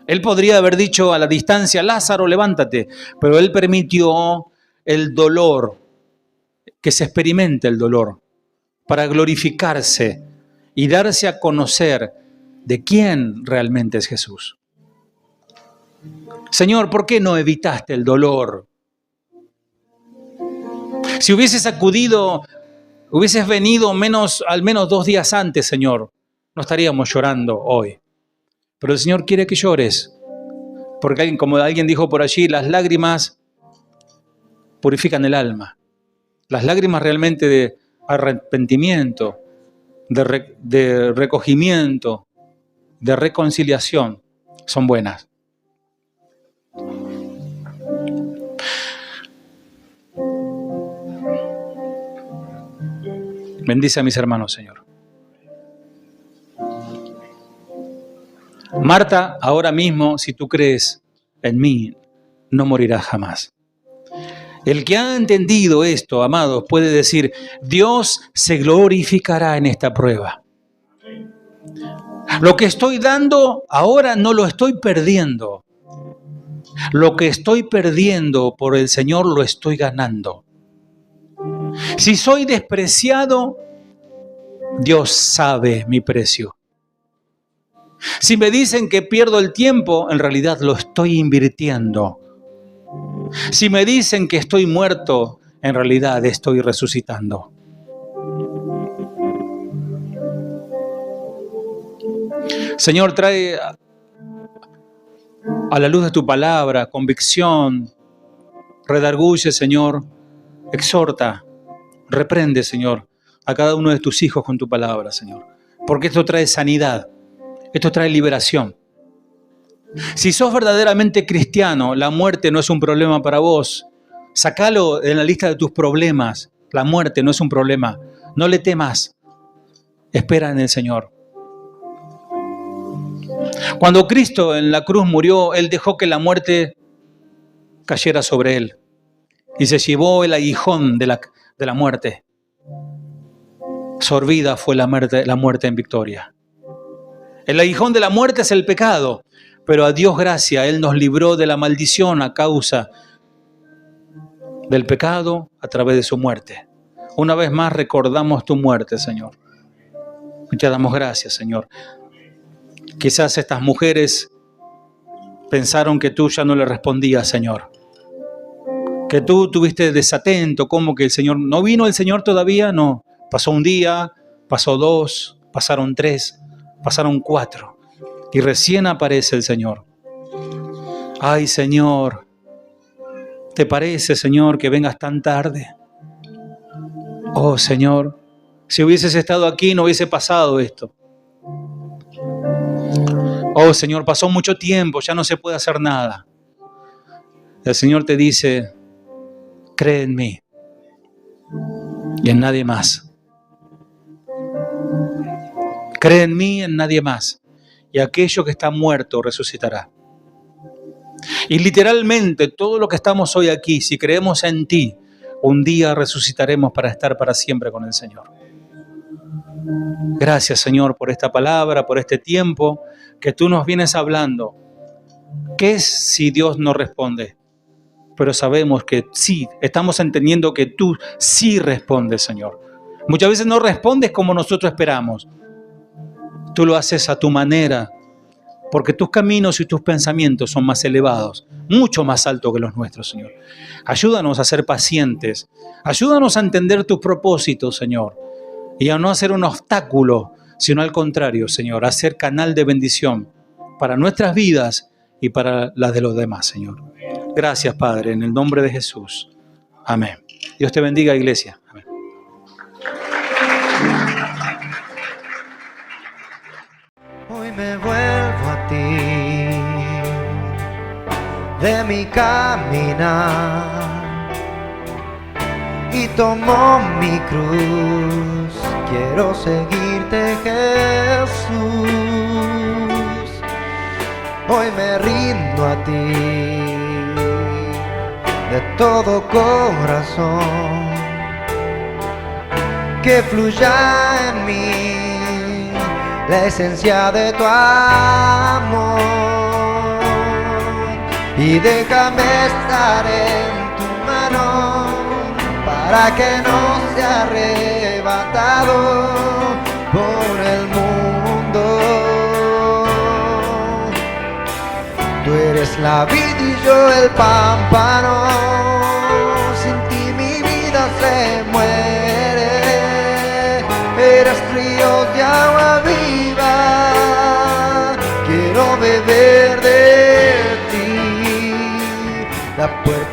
Él podría haber dicho a la distancia, Lázaro, levántate, pero Él permitió el dolor, que se experimente el dolor, para glorificarse y darse a conocer de quién realmente es Jesús. Señor, ¿por qué no evitaste el dolor? Si hubieses acudido, hubieses venido al menos 2 días antes, Señor, no estaríamos llorando hoy. Pero el Señor quiere que llores, porque como alguien dijo por allí, las lágrimas purifican el alma. Las lágrimas realmente de arrepentimiento, de recogimiento, de reconciliación, son buenas. Bendice a mis hermanos, Señor. Marta, ahora mismo, si tú crees en mí, no morirás jamás. El que ha entendido esto, amados, puede decir, Dios se glorificará en esta prueba. Lo que estoy dando ahora no lo estoy perdiendo. Lo que estoy perdiendo por el Señor lo estoy ganando. Si soy despreciado, Dios sabe mi precio. Si me dicen que pierdo el tiempo, en realidad lo estoy invirtiendo. Si me dicen que estoy muerto, en realidad estoy resucitando. Señor, trae a la luz de tu palabra convicción, redarguye, Señor, exhorta, reprende, Señor, a cada uno de tus hijos con tu palabra, Señor. Porque esto trae sanidad, esto trae liberación. Si sos verdaderamente cristiano, la muerte no es un problema para vos. Sacalo en la lista de tus problemas. La muerte no es un problema. No le temas. Espera en el Señor. Cuando Cristo en la cruz murió, Él dejó que la muerte cayera sobre Él. Y se llevó el aguijón de la muerte. Sorbida fue la muerte en victoria. El aguijón de la muerte es el pecado. Pero a Dios gracia, Él nos libró de la maldición a causa del pecado a través de su muerte. Una vez más recordamos tu muerte, Señor. Y te damos gracias, Señor. Quizás estas mujeres pensaron que tú ya no le respondías, Señor. Que tú estuviste desatento, como que el Señor... ¿No vino el Señor todavía? No. Pasó un día, pasó 2, pasaron 3, pasaron 4. Y recién aparece el Señor. Ay, Señor, ¿te parece, Señor, que vengas tan tarde? Oh, Señor, si hubieses estado aquí no hubiese pasado esto. Oh, Señor, pasó mucho tiempo, ya no se puede hacer nada. El Señor te dice, cree en mí y en nadie más. Cree en mí y en nadie más. Y aquello que está muerto resucitará. Y literalmente todo lo que estamos hoy aquí, si creemos en ti, un día resucitaremos para estar para siempre con el Señor. Gracias, Señor, por esta palabra, por este tiempo que tú nos vienes hablando. ¿Qué es si Dios no responde? Pero sabemos que sí, estamos entendiendo que tú sí respondes, Señor. Muchas veces no respondes como nosotros esperamos. Tú lo haces a tu manera, porque tus caminos y tus pensamientos son más elevados, mucho más altos que los nuestros, Señor. Ayúdanos a ser pacientes, ayúdanos a entender tus propósitos, Señor, y a no hacer un obstáculo, sino al contrario, Señor, a ser canal de bendición para nuestras vidas y para las de los demás, Señor. Gracias, Padre, en el nombre de Jesús. Amén. Dios te bendiga, iglesia. Amén. Hoy me vuelvo a ti, de mi caminar, y tomo mi cruz. Quiero seguirte, Jesús. Hoy me rindo a ti, de todo corazón. Que fluya en mí la esencia de tu amor, y déjame estar en tu mano para que no sea arrebatado por el mundo. Tú eres la vid y yo el pámpano, sin ti mi vida se muere. Eres ríos de agua viva, quiero beber de ti. La puerta